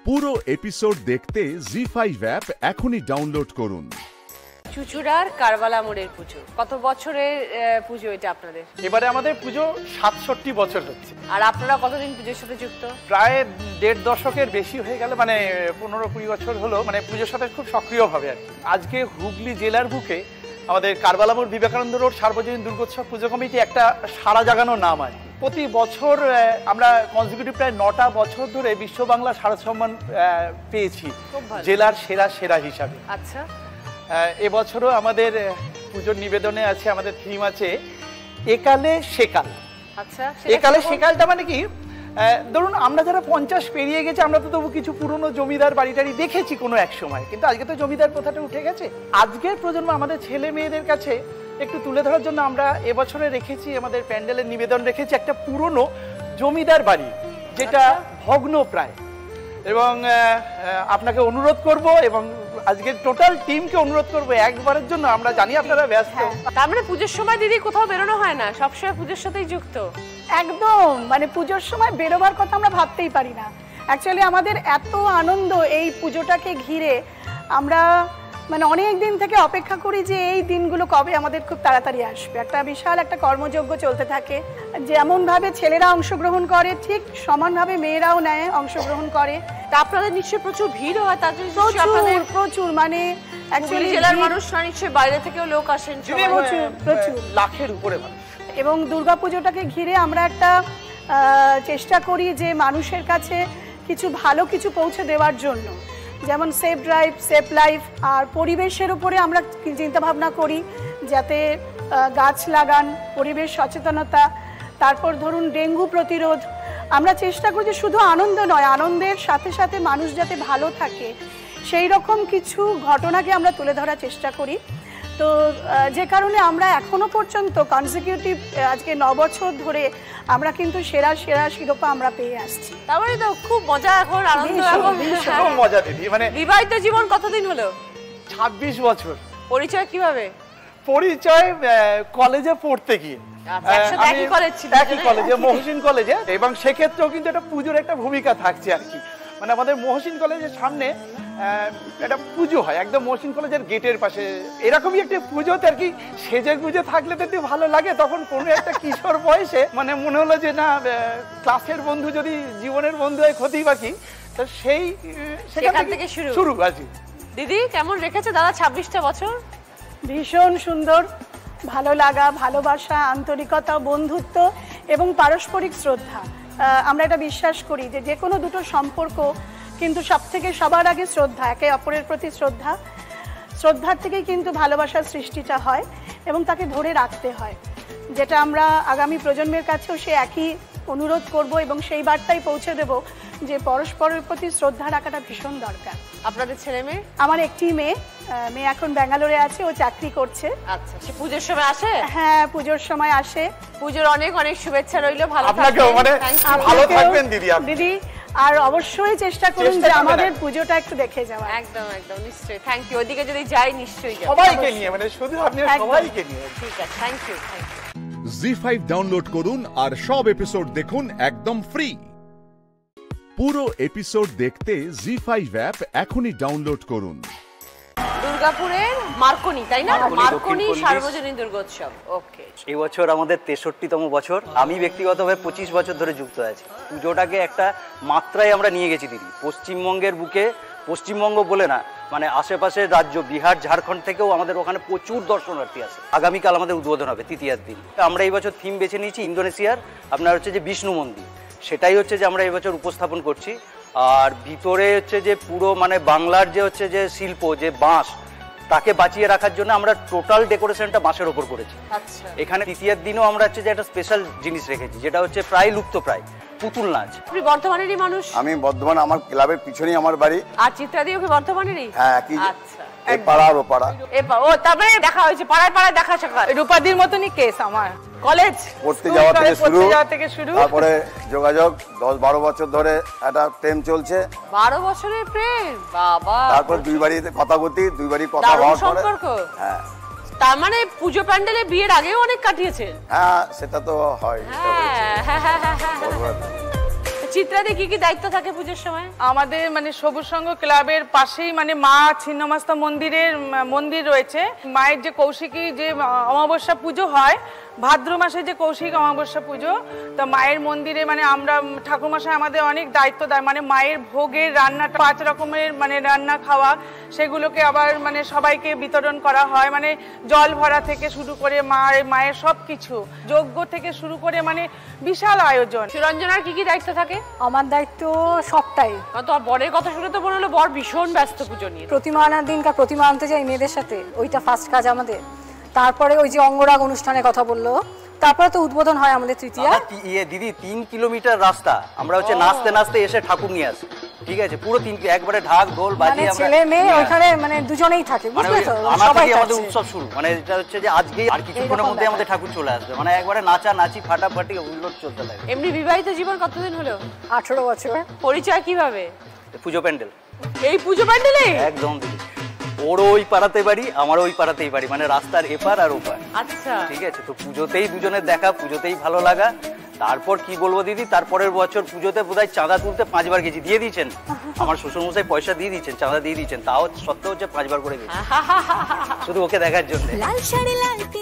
পুরো এপিসোড দেখতে জি5 অ্যাপ এখনই ডাউনলোড করুন। চুচুড়ার কারবালা মোড়ের পুজো, কত বছরের পুজো এটা আপনাদের? এবারে আমাদের পুজো 67 বছর হচ্ছে। আর আপনারা কতদিন পুজোর সাথে যুক্ত? প্রায় 1.5 দশকের বেশি হয়ে গেল, মানে 15-20 বছর হলো, মানে পুজোর সাথে খুব সক্রিয়ভাবে আর কি। আজকে হুগলি জেলার বুকে আমাদের কারবালা মোড় বিবেকানন্দ রোড সার্বজনীন দুর্গোৎসব পুজো কমিটি একটা সারা জাগানো নাম আর কি। প্রতি বছর আমরা কনজিকিউটিভ প্রায় 9টা বছর ধরে বিশ্ব বাংলা শারদ সম্মান পেয়েছি জেলার সেরা হিসাবে। আচ্ছা, এবছরও আমাদের পুজোর নিবেদনে আছে, আমাদের থিম আছে একালে সেকাল। আচ্ছা, একালে সেকালটা মানে কি, ধরুন আমরা যারা 50 পেরিয়ে গেছে, আমরা তো তবু কিছু পুরনো জমিদার বাড়িটারি দেখেছি কোনো এক সময়, কিন্তু আজকে তো জমিদার প্রথাটা উঠে গেছে। আজকের প্রজন্ম আমাদের ছেলে মেয়েদের কাছে একটু তুলে ধরার জন্য আমরা এবছরে রেখেছি, আমাদের প্যান্ডেলের নিবেদন রেখেছি একটা পুরনো জমিদার বাড়ি, যেটা ভগ্ন প্রায়। এবং আপনাকে অনুরোধ করব এবং আজকে টোটাল টিমকে অনুরোধ করবো একবারের জন্য, আমরা জানি আপনারা ব্যস্ত। তার মানে পুজোর সময় দিদি কোথাও বেরোনো হয় না, সবসময় পুজোর সাথেই যুক্ত? একদম, মানে পুজোর সময় বেরোবার কথা আমরা ভাবতেই পারি না। অ্যাকচুয়ালি আমাদের এত আনন্দ এই পুজোটাকে ঘিরে, আমরা মানে অনেক দিন থেকে অপেক্ষা করি যে এই দিনগুলো কবে আমাদের খুব তাড়াতাড়ি আসবে। একটা বিশাল একটা কর্মযজ্ঞ চলতে থাকে, যেমনভাবে ছেলেরা অংশগ্রহণ করে ঠিক সমানভাবে মেয়েরাও নেয়, অংশগ্রহণ করে। তা আপনাদের নিশ্চয়ই প্রচুর ভিড় হয়? তার জন্য প্রচুর, মানে অ্যাকচুয়ালি জেলার মানুষরা নিশ্চয়ই বাইরে থেকেও লোক আসেন, প্রচুর লাখের উপরে মানুষ। এবং দুর্গাপুজোটাকে ঘিরে আমরা একটা চেষ্টা করি যে মানুষের কাছে কিছু ভালো কিছু পৌঁছে দেওয়ার জন্য, যেমন সেফ ড্রাইভ সেফ লাইফ। আর পরিবেশের উপরে আমরা চিন্তা ভাবনা করি যাতে গাছ লাগান, পরিবেশ সচেতনতা, তারপর ধরুন ডেঙ্গু প্রতিরোধ। আমরা চেষ্টা করি যে শুধু আনন্দ নয়, আনন্দের সাথে সাথে মানুষ যাতে ভালো থাকে সেই রকম কিছু ঘটনাকে আমরা তুলে ধরার চেষ্টা করি। তো যে কারণে আমরা এখনো পর্যন্ত কনজিকিউটিভ আজকে 9 বছর ধরে আমরা কিন্তু সেরা শিরোপা আমরা পেয়ে আসছি। তারপরে তো খুব মজা, এখন আনন্দ, খুব মজা দিদি। মানে বিবাহিত জীবন কতদিন হলো? 26 বছর। পরিচয় কিভাবে? পরিচয় কলেজে পড়তে গিয়ে, একই কলেজে, মহসিন কলেজে। এবং সেক্ষেত্রেও কিন্তু একটা পুজোর একটা ভূমিকা থাকছে আর কি। মানে আমাদের মহসিন কলেজের সামনে একটা পুজো হয়, একদম মহসিন কলেজের গেটের পাশে। এরকমই একটা পুজোতে আর কি সেজে গুজে থাকলে তো একটু ভালো লাগে। তখন কোনো একটা কিশোর বয়সে মানে মনে হলো যে না, ক্লাসের বন্ধু যদি জীবনের বন্ধু হয় ক্ষতি বাকি, তো সেখান থেকে শুরু আছি। দিদি কেমন রেখেছে দাদা 26টা বছর? ভীষণ সুন্দর, ভালো লাগা, ভালোবাসা, আন্তরিকতা, বন্ধুত্ব এবং পারস্পরিক শ্রদ্ধা। আমরা এটা বিশ্বাস করি যে যে কোনো দুটো সম্পর্ক কিন্তু সবার আগে শ্রদ্ধা, একে অপরের প্রতি শ্রদ্ধার থেকেই কিন্তু ভালোবাসার সৃষ্টিটা হয় এবং তাকে ধরে রাখতে হয়, যেটা আমরা আগামী প্রজন্মের কাছেও সে একই অনুরোধ করব এবং সেই বার্তাই পৌঁছে দেব যে পরস্পরের প্রতি শ্রদ্ধা রাখাটা ভীষণ দরকার। আপনাদের ছেলে মেয়ে? আমার একটি মেয়ে এখন ব্যাঙ্গালোরে আছে, ও চাকরি করছে। আচ্ছা, সে পুজোর সময় আসে? হ্যাঁ, পুজোর সময় আসে। পুজোর অনেক শুভেচ্ছা রইল। ভালো থাকবেন দিদি, আর অবশ্যই চেষ্টা করুন যে আমাদের পুজোটা একটু দেখে যাওয়া। একদম নিশ্চয়ই। Thank you. ওদিকে যদি যাই নিশ্চয়ই যাব, সবাইকে নিয়ে, মানে শুধু আপনি, সবাইকে নিয়ে। ঠিক আছে, থ্যাংক ইউ। জি5 ডাউনলোড করুন আর সব এপিসোড দেখুন একদম ফ্রি। পুরো এপিসোড দেখতে জি5 অ্যাপ এখনই ডাউনলোড করুন। দুর্গাপুরের মার্কনি, তাই না? মার্কনি সার্বজনীন দুর্গোৎসব। ওকে, এই বছর আমাদের 63তম বছর। আমি ব্যক্তিগতভাবে 25 বছর ধরে যুক্ত আছি। পুজোটাকে একটা মাত্রায় আমরা নিয়ে গেছি দিদি। পশ্চিমবঙ্গের বুকে, পশ্চিমবঙ্গ বলে না, মানে আশেপাশের রাজ্য বিহার, ঝাড়খণ্ড থেকেও আমাদের ওখানে প্রচুর দর্শনার্থী আছে। আগামীকাল আমাদের উদ্বোধন হবে তৃতীয়ার দিন। আমরা এই বছর থিম বেছে নিয়েছি ইন্দোনেশিয়ার আপনার হচ্ছে যে বিষ্ণু মন্দির, সেটাই হচ্ছে যে আমরা এই বছর উপস্থাপন করছি। আর ভিতরে হচ্ছে যে পুরো মানে বাংলার যে হচ্ছে যে শিল্প, যে বাঁশ, তাকে বাঁচিয়ে রাখার জন্য আমরা টোটাল ডেকোরেশনটা বাঁশের ওপর করেছি। এখানে তৃতীয়ার দিনও আমরা হচ্ছে যে একটা স্পেশাল জিনিস রেখেছি, যেটা হচ্ছে প্রায় লুপ্ত প্রায় পুতুল নাচ। আপনি বর্ধমানেরই মানুষ? আমি বর্ধমান, আমার ক্লাবের পিছনেই আমার বাড়ি। আর চিত্রাদি ওকে বর্ধমানেরই? হ্যাঁ, কি আচ্ছা, এই পাড়া আর ও পাড়া। ও তারপরে দেখা হয়েছে, পাড়ায় দেখা সাক্ষাৎ। রূপাদির মতনই কেস আমার। কলেজ পড়তে যাওয়া থেকে শুরু, তারপরে যোগাযোগ 10-12 বছর ধরে একটা প্রেম চলছে। 12 বছরের প্রেম? বাবা। তারপর দুই বাড়িতে কথা বলতি, দুই বাড়ি কথা হওয়ার পরে সম্পর্ক। হ্যাঁ, তার মানে পুজো প্যান্ডেলে বিয়ের আগেও অনেক কাটিয়েছেন? হ্যাঁ, সেটা তো হয়। চিত্রাদি কি কি দায়িত্ব থাকে পুজোর সময়? আমাদের মানে সবুজ সংঘ ক্লাবের পাশেই মানে মা ছিন্নমস্তা মন্দির রয়েছে। মায়ের যে কৌশিকী যে অমাবস্যা পুজো হয়, ভাদ্র মাসে যে কৌশিক অমাবস্যা পুজো, তো মায়ের মন্দিরে মানে আমরা ঠাকুরমশাই আমাদের অনেক দায়িত্ব দেয়। মানে মায়ের ভোগের রান্নাটা 5 রকমের মানে রান্না খাওয়া, সেগুলোকে আবার মানে সবাইকে বিতরণ করা হয়। মানে জল ভরা থেকে শুরু করে মায়ের সবকিছু, যজ্ঞ থেকে শুরু করে মানে বিশাল আয়োজন। সুরঞ্জনার কি কি দায়িত্ব থাকে? আমার দায়িত্ব সবটাই। তোমার বরের কথা শুনে তো মনে হলো বর ভীষণ ব্যস্ত পুজো নিয়ে। প্রতিমা আনার দিনকার প্রতিমা আনতে যাই মেয়েদের সাথে, ওইটা ফার্স্ট কাজ আমাদের। তারপরে ওই যে অঙ্গরাগ অনুষ্ঠানের কথা বললো, তারপরে তো উদ্বোধন হয় আমাদের তৃতীয়া। দিদি 3 কিলোমিটার রাস্তা আমরা হচ্ছে নাচতে নাচতে এসে ঠাকুর নিয়ে আসি, ঠিক আছে? পুরো 3 একবারে ঢাক ঢোল বাজিয়ে আমরা ছেলে মেয়ে ওখানে মানে দুজনেই থাকে, বুঝলে তো? সবাই আমাদের উৎসব শুরু। মানে এটা হচ্ছে যে আজকে আর কিছুক্ষণের মধ্যে আমাদের ঠাকুর চলে আসবে, মানে একবারে নাচা নাচি ফাটাফাটি হুল্লোড় চলতে লাগে। এমনি বিবাহিত জীবন কতদিন হলো? 18 বছর। পরিচয় কিভাবে? পুজো প্যান্ডেল। এই পুজো প্যান্ডেলে? একদম দিদি, ওর ওই পাড়াতে বাড়ি, আমার ওই পাড়াতেই বাড়ি, মানে রাস্তার এপার আর ওপার। আচ্ছা, ঠিক আছে। তো পুজোতেই দুজনের দেখা, পুজোতেই ভালো লাগা। তারপর কি বলবো দিদি, তারপরের বছর পুজোতে বোধহয় চাঁদা তুলতে 5 বার গেছি, দিয়ে দিয়েছেন। আমার শ্বশুরমশাই পয়সা দিয়ে দিয়েছেন, চাঁদা দিয়ে দিয়েছেন, তাও সত্ত্বেও হচ্ছে 5 বার করে গেছি শুধু ওকে দেখার জন্য।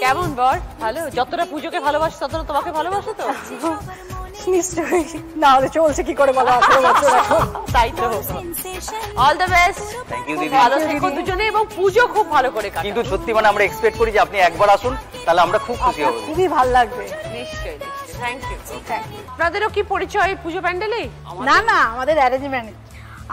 কেমন বর? ভালো? যতটা পুজোকে ভালোবাসে ততটা তোমাকে ভালোবাসে তো? নিশ্চয়ই, না হলে চলছে কি করে বলো 18 বছর এখন। তাই তো। All the best. Thank you দিদি, ভালো থেকো দুজনে এবং পুজো খুব ভালো করে কাটাও। কিন্তু সত্যি মানে আমরা এক্সপেক্ট করি যে আপনি একবার আসুন, তাহলে আমরা খুব খুশি হব। খুবই ভালো লাগবে। নিশ্চয়ই। Thank you. আপনাদেরও কি পরিচয় পুজো প্যান্ডেলে? না না, আমাদের অ্যারেঞ্জমেন্ট।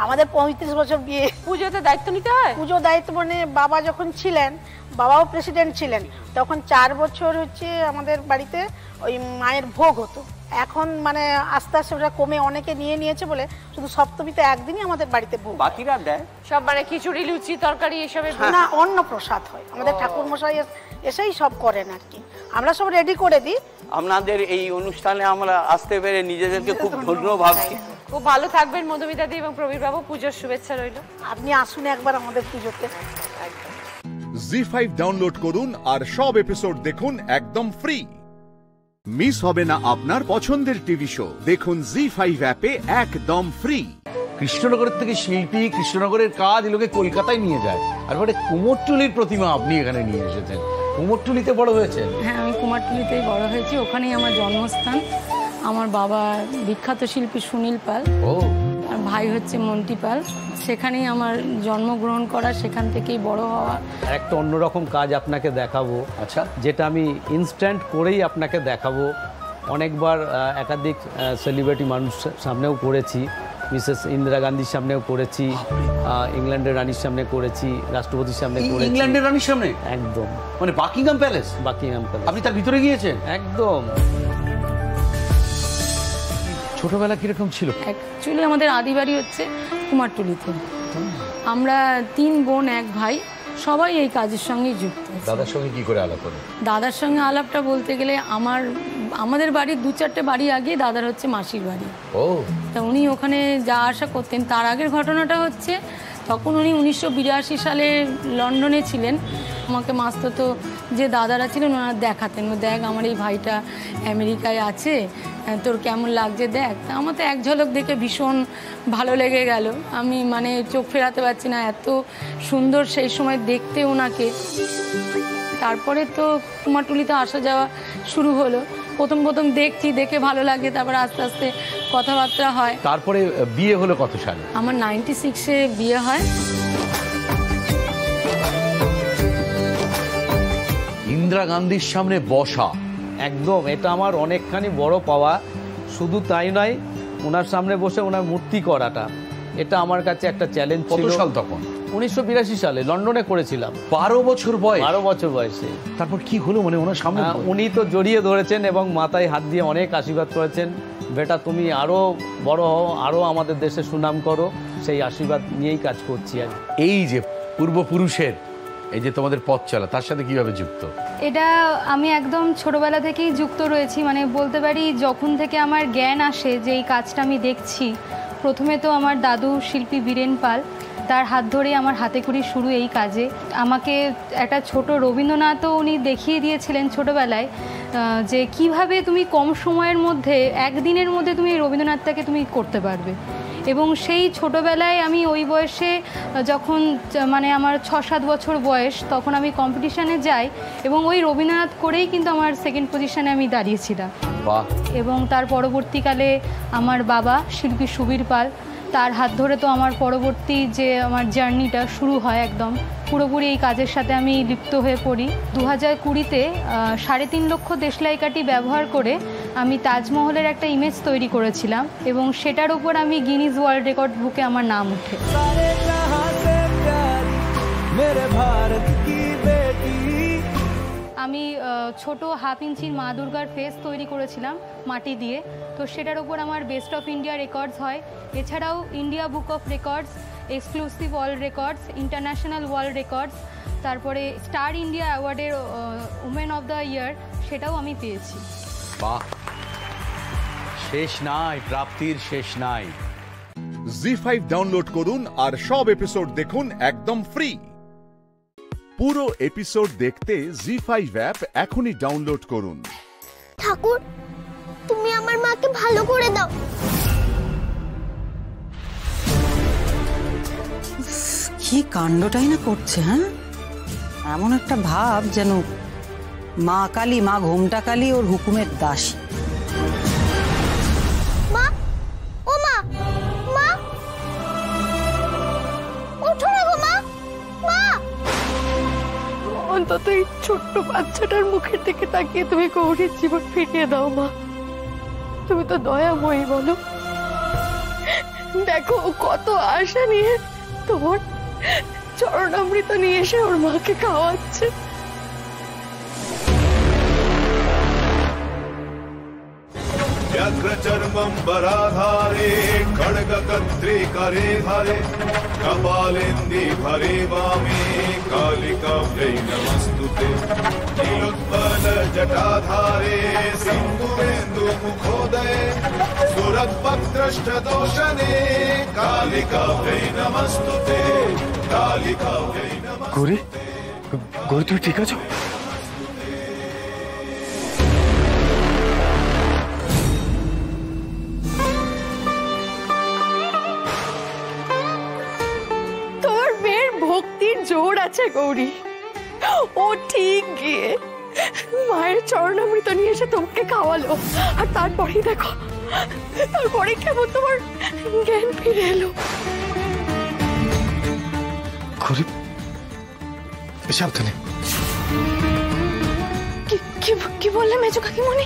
আমাদের 35 বছর বিয়ে। পুজোতে দায়িত্ব নিতে হয়? পুজো দায়িত্ব মানে বাবা যখন ছিলেন, বাবাও প্রেসিডেন্ট ছিলেন, তখন 4 বছর হচ্ছে আমাদের বাড়িতে ওই মায়ের ভোগ হতো। এখন মানে আস্তে আস্তে ওটা কমে অনেকে নিয়ে নিয়েছে বলে শুধু সপ্তমীতে একদিনই আমাদের বাড়িতে ভোগ। বাকিরা দেয় সব মানে খিচুড়ি, লুচি, তরকারি এসবের না, অন্ন প্রসাদ হয়। আমাদের ঠাকুর মশাই এসেই সব করেন আর কি, আমরা সব রেডি করে দিই। আপনাদের এই অনুষ্ঠানে আমরা আসতে পেরে নিজেদেরকে খুব ধন্য ভাবছি। খুব ভালো থাকবেন মধুমিতা দি এবং প্রবীর বাবু। পুজোর শুভেচ্ছা রইল। আপনি আসুন একবার আমাদের পুজোতে। জি5 ডাউনলোড করুন আর সব এপিসোড দেখুন একদম ফ্রি। মিস হবে না আপনার পছন্দের টিভি শো, দেখুন জি5 অ্যাপে একদম ফ্রি। কৃষ্ণনগরের থেকে শিল্পী, কৃষ্ণনগরের কাজ এগুলোকে কলকাতায় নিয়ে যায়, আর পরে কুমোরটুলির প্রতিমা আপনি এখানে নিয়ে এসেছেন। কুমোরটুলিতে বড় হয়েছেন? হ্যাঁ, আমি কুমারটুলিতেই বড় হয়েছি, ওখানেই আমার জন্মস্থান। আমার বাবা বিখ্যাত শিল্পী সুনীল পাল, আর ভাই হচ্ছে মন্টি পাল, সেখানেই আমার জন্মগ্রহণ করা, সেখান থেকেই বড় হওয়া। একটা অন্যরকম কাজ আপনাকে দেখাবো, আচ্ছা, যেটা আমি ইনস্ট্যান্ট করেই আপনাকে দেখাবো। অনেকবার একাধিক সেলিব্রিটি মানুষ সামনেও করেছি, মিসেস ইন্দিরা গান্ধীর সামনেও করেছি, ইংল্যান্ডের রানীর সামনে করেছি, রাষ্ট্রপতির সামনে করেছি। ইংল্যান্ডের রানীর সামনে? একদম, মানে বাকিংহাম প্যালেস? Buckingham palace. আপনি তার ভিতরে গিয়েছেন? একদম। ছোটবেলা কিরকম ছিল? অ্যাকচুয়ালি আমাদের আদি বাড়ি হচ্ছে কুমারটুলিতে। আমরা 3 বোন 1 ভাই, সবাই এই কাজের সঙ্গেই যুক্ত। দাদার সঙ্গে কি করে আলাপ হলো? দাদার সঙ্গে আলাপটা বলতে গেলে আমাদের বাড়ির 2-4টে বাড়ি আগে দাদার হচ্ছে মাসির বাড়ি। তা উনি ওখানে যা আসা করতেন। তার আগের ঘটনাটা হচ্ছে, তখন উনি 1982 সালে লন্ডনে ছিলেন। আমাকে মাস্তুতো যে দাদারা ছিলেন ওনারা দেখাতেন, দেখ আমার এই ভাইটা আমেরিকায় আছে, তোর কেমন লাগছে দেখ। আমার তো এক ঝলক দেখে ভীষণ ভালো লেগে গেল। আমি মানে চোখ ফেরাতে পারছি না, এত সুন্দর সেই সময় দেখতে ওনাকে। তারপরে তো কুমারটুলিতে আসা যাওয়া শুরু হলো। প্রথম দেখছি, দেখে ভালো লাগে, তারপর আস্তে আস্তে কথাবার্তা হয়। তারপরে বিয়ে হলো কত সালে? আমার 96-এ বিয়ে হয়। ইন্দিরা গান্ধীর সামনে বসা, একদম, এটা আমার অনেকখানি বড় পাওয়া। শুধু তাই নয়, ওনার সামনে বসে ওনার মূর্তি করাটা, এটা আমার কাছে একটা চ্যালেঞ্জ ছিল। কত সাল তখন? 1982 সালে লন্ডনে করেছিলাম। 12 বছর বয়স? 12 বছর বয়সে। তারপর কি হলো? মানে ওনার সামনে উনি তো জড়িয়ে ধরেছেন এবং মাথায় হাত দিয়ে অনেক আশীর্বাদ করেছেন, বেটা তুমি আরো বড় হও, আরো আমাদের দেশে সুনাম করো। সেই আশীর্বাদ নিয়েই কাজ করছি। আর এই যে পূর্বপুরুষের এই যে তোমাদের পথ চলা, তার সাথে কিভাবে যুক্ত? এটা আমি একদম ছোটবেলা থেকেই যুক্ত রয়েছি। মানে বলতে পারি যখন থেকে আমার জ্ঞান আসে যে এই কাজটা আমি দেখছি, প্রথমে তো আমার দাদু শিল্পী বীরেন পাল, তার হাত ধরেই আমার হাতে খড়ি শুরু এই কাজে। আমাকে একটা ছোট রবীন্দ্রনাথও উনি দেখিয়ে দিয়েছিলেন ছোটোবেলায় যে কিভাবে তুমি কম সময়ের মধ্যে একদিনের মধ্যে তুমি রবীন্দ্রনাথটাকে তুমি করতে পারবে। এবং সেই ছোটোবেলায় আমি ওই বয়সে যখন মানে আমার 6-7 বছর বয়স, তখন আমি কম্পিটিশানে যাই এবং ওই রবীন্দ্রনাথ করেই কিন্তু আমার সেকেন্ড পজিশানে আমি দাঁড়িয়েছিলাম। এবং তার পরবর্তীকালে আমার বাবা শিল্পী সুবীর পাল, তার হাত ধরে তো আমার পরবর্তী যে আমার জার্নিটা শুরু হয়, একদম পুরোপুরি এই কাজের সাথে আমি লিপ্ত হয়ে পড়ি। 2020-তে 3.5 লক্ষ দেশলাই কাঠি ব্যবহার করে আমি তাজমহলের একটা ইমেজ তৈরি করেছিলাম এবং সেটার উপর আমি গিনিজ ওয়ার্ল্ড রেকর্ড বুকে আমার নাম উঠে। আমি ছোট 1/2 ইঞ্চির মা দুর্গার ফেস তৈরি করেছিলাম মাটি দিয়ে, তো সেটার উপর আমার বেস্ট অফ ইন্ডিয়া রেকর্ডস হয়। এছাড়াও India book of records, exclusive world records, international world records, তারপরে স্টার ইন্ডিয়া অ্যাওয়ার্ডের উমেন অফ দ্য ইয়ার সেটাও আমি পেয়েছি। বাহ, শেষ নাই, প্রাপ্তির শেষ নাই। জি5 ডাউনলোড করুন আর সব এপিসোড দেখুন একদম ফ্রি। পুরো এপিসোড দেখতে জি5 অ্যাপ এখনই ডাউনলোড করুন। ঠাকুর, তুমি আমার মাকে ভালো করে দাও। কি কাণ্ডটাই না করছে, হ্যাঁ? এমন একটা ভাব যেন মা কালী, মা ঘোমটা কালী ওর হুকুমের দাসী। মা, ও মা, মা ওঠো না গো, মা, মা। অন্তত এই ছোট্ট বাচ্চাটার মুখের দিকে তাকিয়ে তুমি গৌরীর জীবন ফিরিয়ে দাও মা। তুমি তো দয়াময়ী বলো। দেখো কত আশা নিয়ে তোমার চরণামৃত নিয়ে এসে ওর মাকে খাওয়াচ্ছে। व्याघ्रचर्मम्बराधारे खड्गकर्त्रे करे धारे कपालेन्दि भरे वामे कालिकाव्यै नमस्तुते नीलोत्पलजटाधारे सिन्दूरेन्दुमुखोदये सुरद्भद्रष्टदोषणे कालिकाव्यै नमस्तुते कालिकाव्यै नमस्तुते। गौरी, गौरी तुम ठीक आছো? জোর আছে গৌরী, ও ঠিক গিয়ে মায়ের চরণামৃত নিয়ে এসে তোমাকে খাওয়ালো, আর তারপরেই দেখো, তারপরে কেমন তোমার জ্ঞান ফিরে এলো। সাবধানে। কি বললে মেজো কাকিমণি?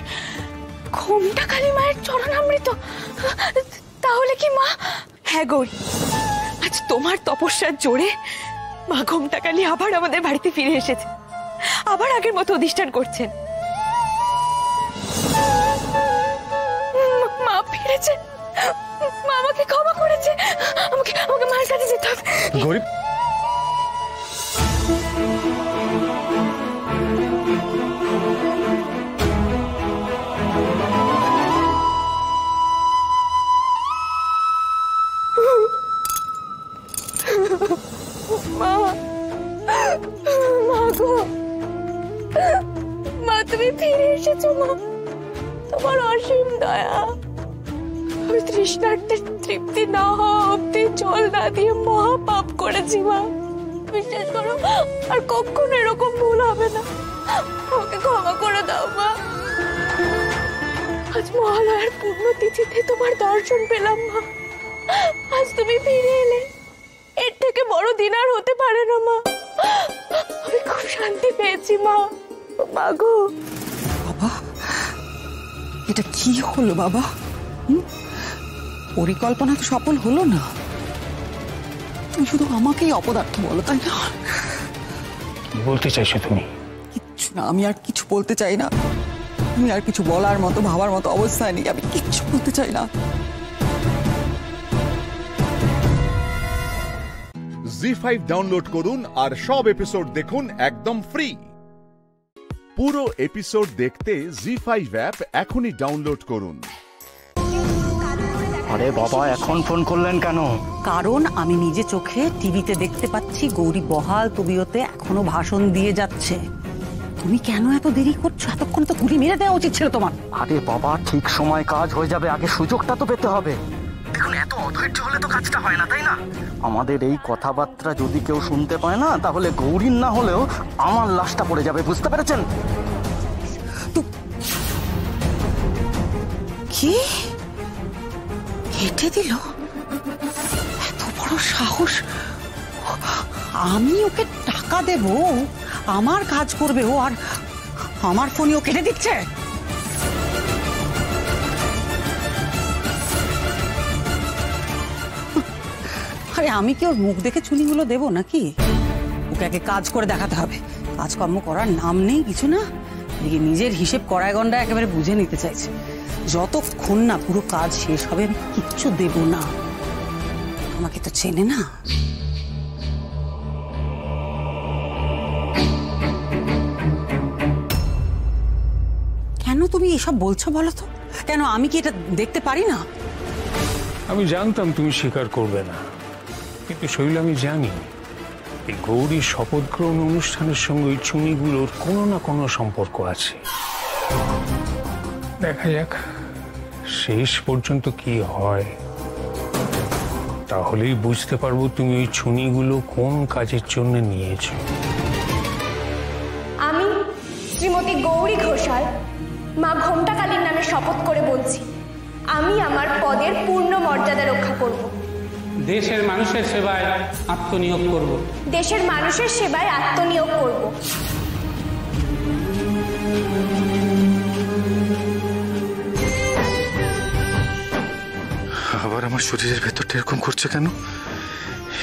ঘোমটা কালী মায়ের চরণামৃত? তাহলে কি মা? হ্যাঁ গৌরী, আজ তোমার তপস্যার জোরে মা ঘোমটা কালী আবার আমাদের বাড়িতে ফিরে এসেছে, আবার আগের মতো অধিষ্ঠান করছেন। মা ফিরেছে, মা আমাকে ক্ষমা করেছে, আমাকে মায়ের কাছে যেতে হবে। গৌরী, মা তুমি ফিরে এসেছো মা, তোমার অসীম দয়া। আমি তৃষ্ণার্থের তৃপ্তি না হওয়া অব্দি জল না দিয়ে মহা পাপ করেছি মা, বিশ্বাস করো আর কখনো এরকম ভুল হবে না, আমাকে ক্ষমা করে দাও মা। আজ মহালয়ার পুণ্যতিথিতে তোমার দর্শন পেলাম মা, আজ তুমি ফিরে এলে, এর থেকে বড় দিন আর হতে পারে না মা। আমি খুব শান্তি পেয়েছি মা। মা গো, বাবা এটা কি হলো বাবা? পরিকল্পনা তো সফল হলো না, তুমি শুধু আমাকেই অপদার্থ বলো, তাই না? কি বলতে চাইছো তুমি? কিচ্ছু না, আমি আর কিছু বলতে চাই না, আমি আর কিছু বলার মতো ভাবার মতো অবস্থায় নেই, আমি কিচ্ছু বলতে চাই না। জি5 ডাউনলোড করুন আর সব এপিসোড দেখুন একদম ফ্রি। পুরো এপিসোড দেখতে জি5 অ্যাপ এখনই ডাউনলোড করুন। আরে বাবা, এখন ফোন করলেন কেন? কারণ আমি নিজে চোখে টিভিতে দেখতে পাচ্ছি গৌরী বহাল তবিয়তে এখনো ভাষণ দিয়ে যাচ্ছে। তুমি কেন এত দেরি করছো? এতক্ষণ তো গুলি মেরে দেওয়া উচিত ছিল তোমার। আরে বাবা, ঠিক সময় কাজ হয়ে যাবে, আগে সুযোগটা তো পেতে হবে। দেখুন, এত অধৈর্য হলে তো কাজটা হয় না, তাই না? আমাদের এই কথাবার্তা যদি কেউ শুনতে পায় না, তাহলে গৌরীর না হলেও আমার লাশটা পড়ে যাবে, বুঝতে পেরেছেন? কি কেটে দিল? এত বড় সাহস! আমি ওকে টাকা দেব, আমার কাজ করবে ও, আর আমার ফোনে ও কেটে দিচ্ছে? আরে আমি কি ওর মুখ দেখে চুনিগুলো দেবো নাকি? ওকে আগে কাজ করে দেখাতে হবে। কাজকর্ম করার নাম নেই, কিছু না, নিজের হিসেব কড়ায় গন্ডা একেবারে বুঝে নিতে চাইছে। যতক্ষণ না পুরো কাজ শেষ হবে আমি কিচ্ছু দেব না। আমাকে তো চেনে না। কেন তুমি এসব বলছো বলো তো? কেন আমি কি এটা দেখতে পারি না? আমি জানতাম তুমি স্বীকার করবে না, কিন্তু শৈল আমি জানি এই গৌরীর শপথ গ্রহণ অনুষ্ঠানের সঙ্গে ওই চুনিগুলোর কোনো না কোনো সম্পর্ক আছে। দেখা যাক শেষ পর্যন্ত কি হয়, তাহলেই বুঝতে পারবো তুমি ওই চুনিগুলো কোন কাজের জন্য নিয়েছো। আমি শ্রীমতী গৌরী ঘোষাল মা ঘোমটাকালীর নামে শপথ করে বলছি, আমি আমার পদের পূর্ণ মর্যাদা রক্ষা করব। দেশের মানুষের সেবায় আত্মনিয়োগ করব। দেশের মানুষের সেবায় আত্মনিয়োগ করব। আবার আমার শরীরের ভেতরটা এরকম করছে কেন?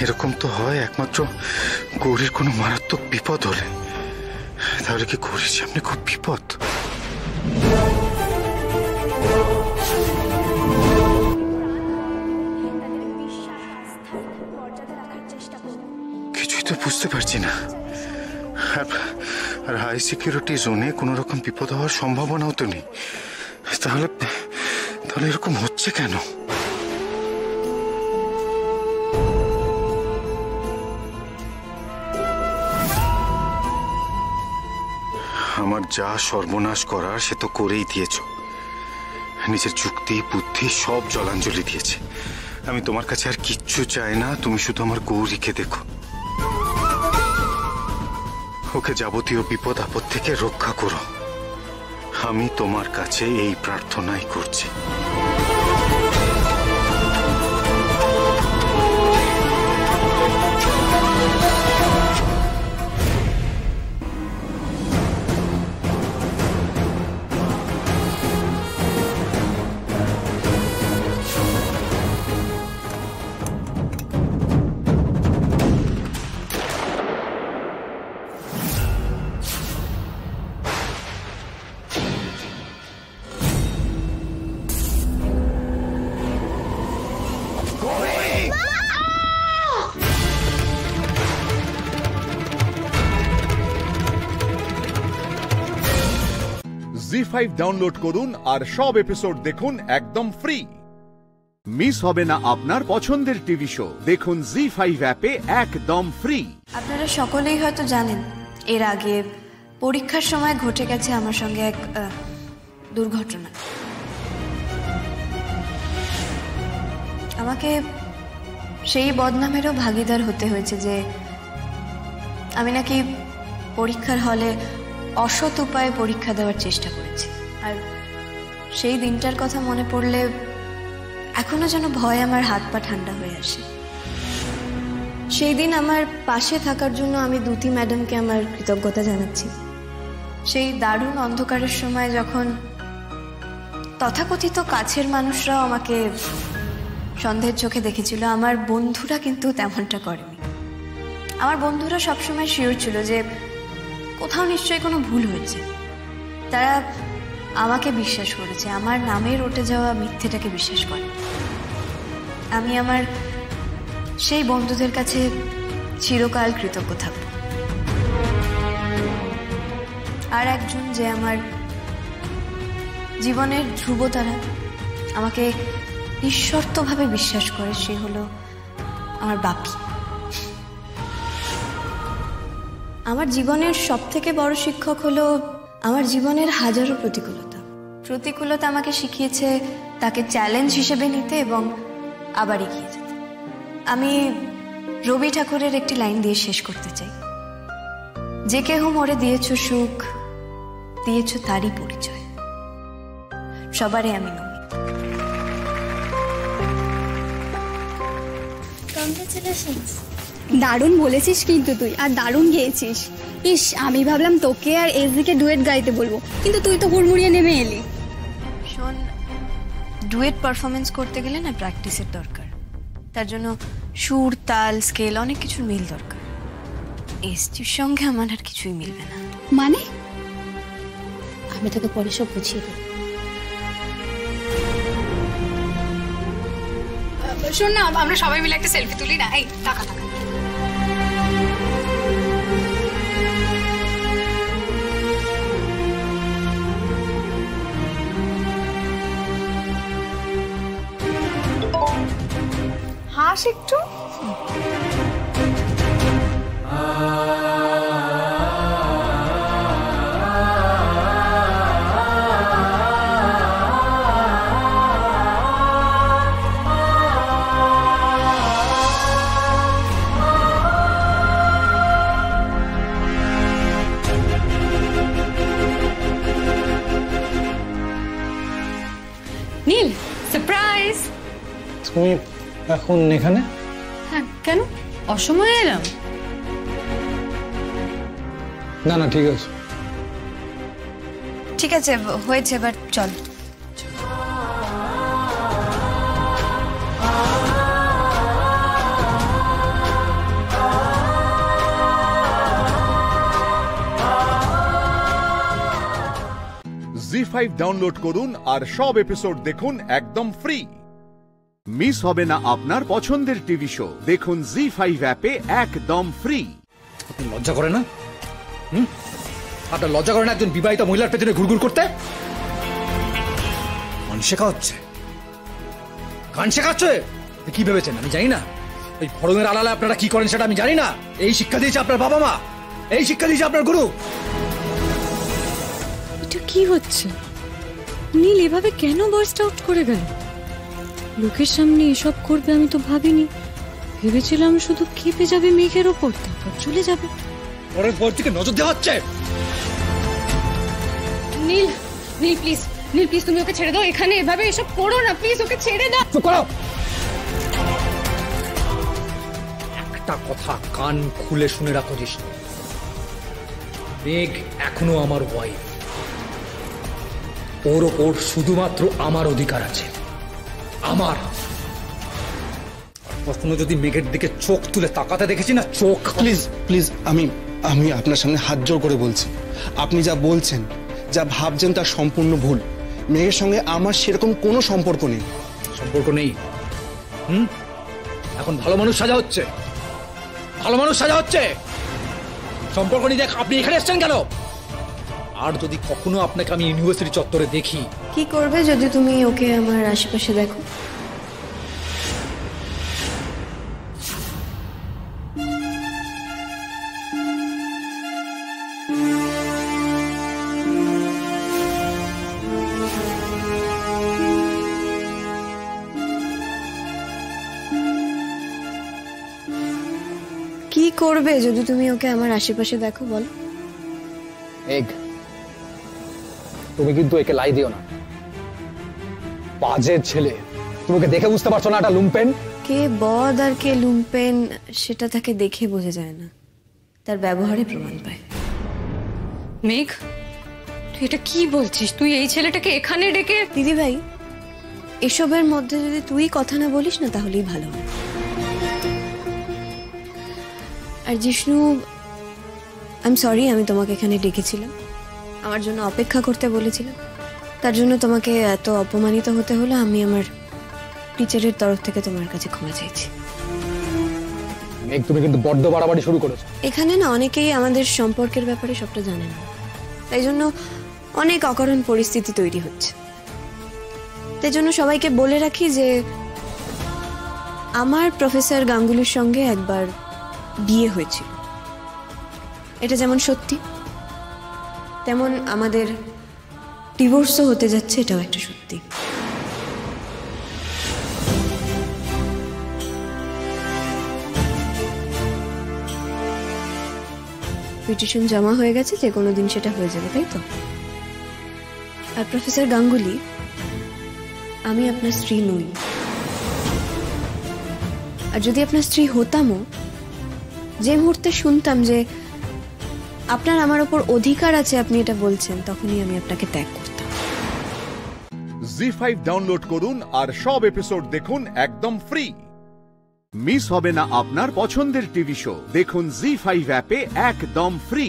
এরকম তো হয় একমাত্র গৌরীর কোনো মারাত্মক বিপদ হলে। তাহলে কি গৌরীর সামনে খুব বিপদ? কিছুই তো বুঝতে পারছি না। আর হাই সিকিউরিটি জোনে কোনো রকম বিপদ হওয়ার সম্ভাবনাও তো নেই। তাহলে এরকম হচ্ছে কেন? আমার যা সর্বনাশ করার সে তো করেই দিয়েছ। নিজের যুক্তি বুদ্ধি সব জলাঞ্জলি দিয়েছে। আমি তোমার কাছে আর কিচ্ছু চাই না, তুমি শুধু আমার গৌরীকে দেখো, ওকে যাবতীয় বিপদ আপদ থেকে রক্ষা করো। আমি তোমার কাছে এই প্রার্থনাই করছি। জি5 ডাউনলোড করুন আর সব এপিসোড দেখুন একদম ফ্রি। মিস হবে না আপনার পছন্দের টিভি শো, দেখুন জি5 অ্যাপে একদম ফ্রি। আপনারা সকলেই হয়তো জানেন এর আগে পরীক্ষার সময় ঘটে গেছে আমার সঙ্গে এক দুর্ঘটনা। আমাকে সেই বদনামেরও ভাগিদার হতে হয়েছে যে আমি নাকি পরীক্ষার হলে অসৎ উপায়ে পরীক্ষা দেওয়ার চেষ্টা করেছি। আর সেই দিনটার কথা মনে পড়লে এখনো যেন ভয় আমার হাত পা ঠান্ডা হয়ে আসে। সেই দিন আমার পাশে থাকার জন্য আমি দুতি ম্যাডামকে আমার কৃতজ্ঞতা জানাচ্ছি। সেই দারুণ অন্ধকারের সময় যখন তথাকথিত কাছের মানুষরাও আমাকে সন্দেহের চোখে দেখেছিল, আমার বন্ধুরা কিন্তু তেমনটা করেনি। আমার বন্ধুরা সবসময় শিওর ছিল যে কোথাও নিশ্চয়ই কোনো ভুল হয়েছে। তারা আমাকে বিশ্বাস করেছে, আমার নামে রটে যাওয়া মিথ্যেটাকে বিশ্বাস করে। আমি আমার সেই বন্ধুদের কাছে চিরকাল কৃতজ্ঞ থাকব। আর একজন যে আমার জীবনের ধ্রুবতারা, আমাকে নিঃশর্তভাবে বিশ্বাস করে, সে হলো আমার বাপি। আমার জীবনের সবথেকে বড় শিক্ষক হলো আমার জীবনের হাজারো প্রতিকূলতা। প্রতিকূলতা আমাকে শিখিয়েছে তাকে চ্যালেঞ্জ হিসেবে নিতে এবং আবার এগিয়ে যেতে। আমি রবি ঠাকুরের একটি লাইন দিয়ে শেষ করতে চাই, যে কেহ মোরে দিয়েছ সুখ, দিয়েছ তারই পরিচয়, সবারই আমি নমি। দারুণ বলেছিস কিন্তু তুই, আর দারুণ গেয়েছিস। ইস, আমি ভাবলাম তোকে আর এসডিকে ডুয়েট গাইতে বলবো, কিন্তু তুই তো হুড়মুড়িয়ে নেমে এলি। শোন, ডুয়েট পারফরমেন্স করতে গেলে না প্র্যাকটিসের দরকার। তার জন্য সুর, তাল, স্কেল অনেক কিছুর মিল দরকার। এসডির সঙ্গে আমার আর কিছুই মিলবে না। মানে? আমি তোকে পরে সব বুঝিয়ে দেব। শোন না, আমরা সবাই মিলে একটা সেলফি তুলি না? এই টাকা টাকা। হাস একটু। নীল, সারপ্রাইজ। তুমি এখন এখানে? হ্যাঁ, কেন? অসময়ে এলাম? না না, ঠিক আছে ঠিক আছে, হয়েছে, এবার চল। জি5 ডাউনলোড করুন আর সব এপিসোড দেখুন একদম ফ্রি। মিস হবে না আপনার পছন্দের টিভি শো। দেখুন জি5 অ্যাপে একদম ফ্রি। আপনি লজ্জা করে না? আপনার লজ্জা করে না একজন বিবাহিত মহিলার পেছনে ঘুরঘুর করতে? গান শেখা হচ্ছে, গান শেখাচ্ছে। কি ভেবেছেন আমি জানি না? ওই ফরমের আড়ালে আপনারা কি করেন সেটা আমি জানি না। এই শিক্ষা দিয়েছে আপনার বাবা মা, এই শিক্ষা দিয়েছে আপনার গুরু। এটা কি হচ্ছে? নীল এভাবে কেন বার্স্ট আউট করে গেল? লোকের সামনে এসব করবে আমি তো ভাবিনি। ভেবেছিলাম শুধু খেপে যাবে মেঘের ওপর, তারপর চলে যাবে। পরের পর থেকে নজর দেওয়া হচ্ছে। নীল, নীল প্লিজ, নীল প্লিজ তুমি ওকে ছেড়ে দাও। এখানে এভাবে এসব করো না, প্লিজ ওকে ছেড়ে দাও। চুপ করো। একটা কথা কান খুলে শুনে রাখো জিষ্ণু, মেঘ এখনো আমার ওয়াইফ। ওর ওপর শুধুমাত্র আমার অধিকার আছে, আমার। কখনো যদি মেঘের দিকে চোখ তুলে তাকাতে দেখেছি না, চোখ। প্লিজ প্লিজ, আমি আপনার সামনে হাত জোর করে বলছি, আপনি যা বলছেন, যা ভাবছেন তার সম্পূর্ণ ভুল। মেঘের সঙ্গে আমার সেরকম কোনো সম্পর্ক নেই। সম্পর্ক নেই? এখন ভালো মানুষ সাজা হচ্ছে, ভালো মানুষ সাজা হচ্ছে। সম্পর্ক নেই দেখ, আপনি এখানে এসছেন কেন? আর যদি কখনো আপনাকে আমি ইউনিভার্সিটি চত্বরে দেখি। কি করবে যদি তুমি ওকে আমার আশেপাশে দেখো? কি করবে যদি তুমি ওকে আমার আশেপাশে দেখো, বলো? মেঘ, তুমি কিন্তু একে লাই দিও না। বাজে ছেলে, তুমি ওকে দেখে বুঝতে পারছো না এটা লুম্পেন? কে বদ আর কে লুম্পেন সেটা তাকে দেখে বোঝা যায় না, তার ব্যবহারে প্রমাণ পায়। মেঘ, তুই এটা কি বলছিস? তুই এই ছেলেটাকে এখানে ডেকে? দিদি ভাই, এসবের মধ্যে যদি তুই কথা না বলিস না তাহলেই ভালো হয়। আর জিষ্ণু, আই এম সরি, আমি তোমাকে এখানে ডেকেছিলাম, আমার জন্য অপেক্ষা করতে বলেছিলাম, তার জন্য তোমাকে এত অপমানিত হতে হলো। আমি আমার টিচারের তরফ থেকে তোমার কাছে ক্ষমা চাইছি। মেঘ, তুমি কিন্তু বড্ড বাড়াবাড়ি শুরু করেছো। এখানে না অনেকেই আমাদের সম্পর্কের ব্যাপারে সবটা জানে না, তাই জন্য অনেক অকারণ পরিস্থিতি তৈরি হচ্ছে। তোমাদের জন্য সবাইকে বলে রাখি যে আমার প্রফেসর গাঙ্গুলির সঙ্গে একবার বিয়ে হয়েছিল। এটা যেমন সত্যি, তেমন আমাদের ডিভোর্সও হতে যাচ্ছে, এটাও একটা সত্যি। পিটিশন জমা হয়ে গেছে, যে কোনো দিন সেটা হয়ে যাবে, তাই তো? আর প্রফেসর গাঙ্গুলি, আমি আপনার স্ত্রী নই, আর যদি আপনার স্ত্রী হতামও, যে মুহূর্তে শুনতাম যে আপনার আমার ওপর অধিকার আছে আপনি এটা বলছেন, তখনই আমি আপনাকে ত্যাগ করতাম। জি5 ডাউনলোড করুন আর সব এপিসোড দেখুন একদম ফ্রি। মিস হবে না আপনার পছন্দের টিভি শো, দেখুন জি5 অ্যাপে একদম ফ্রি।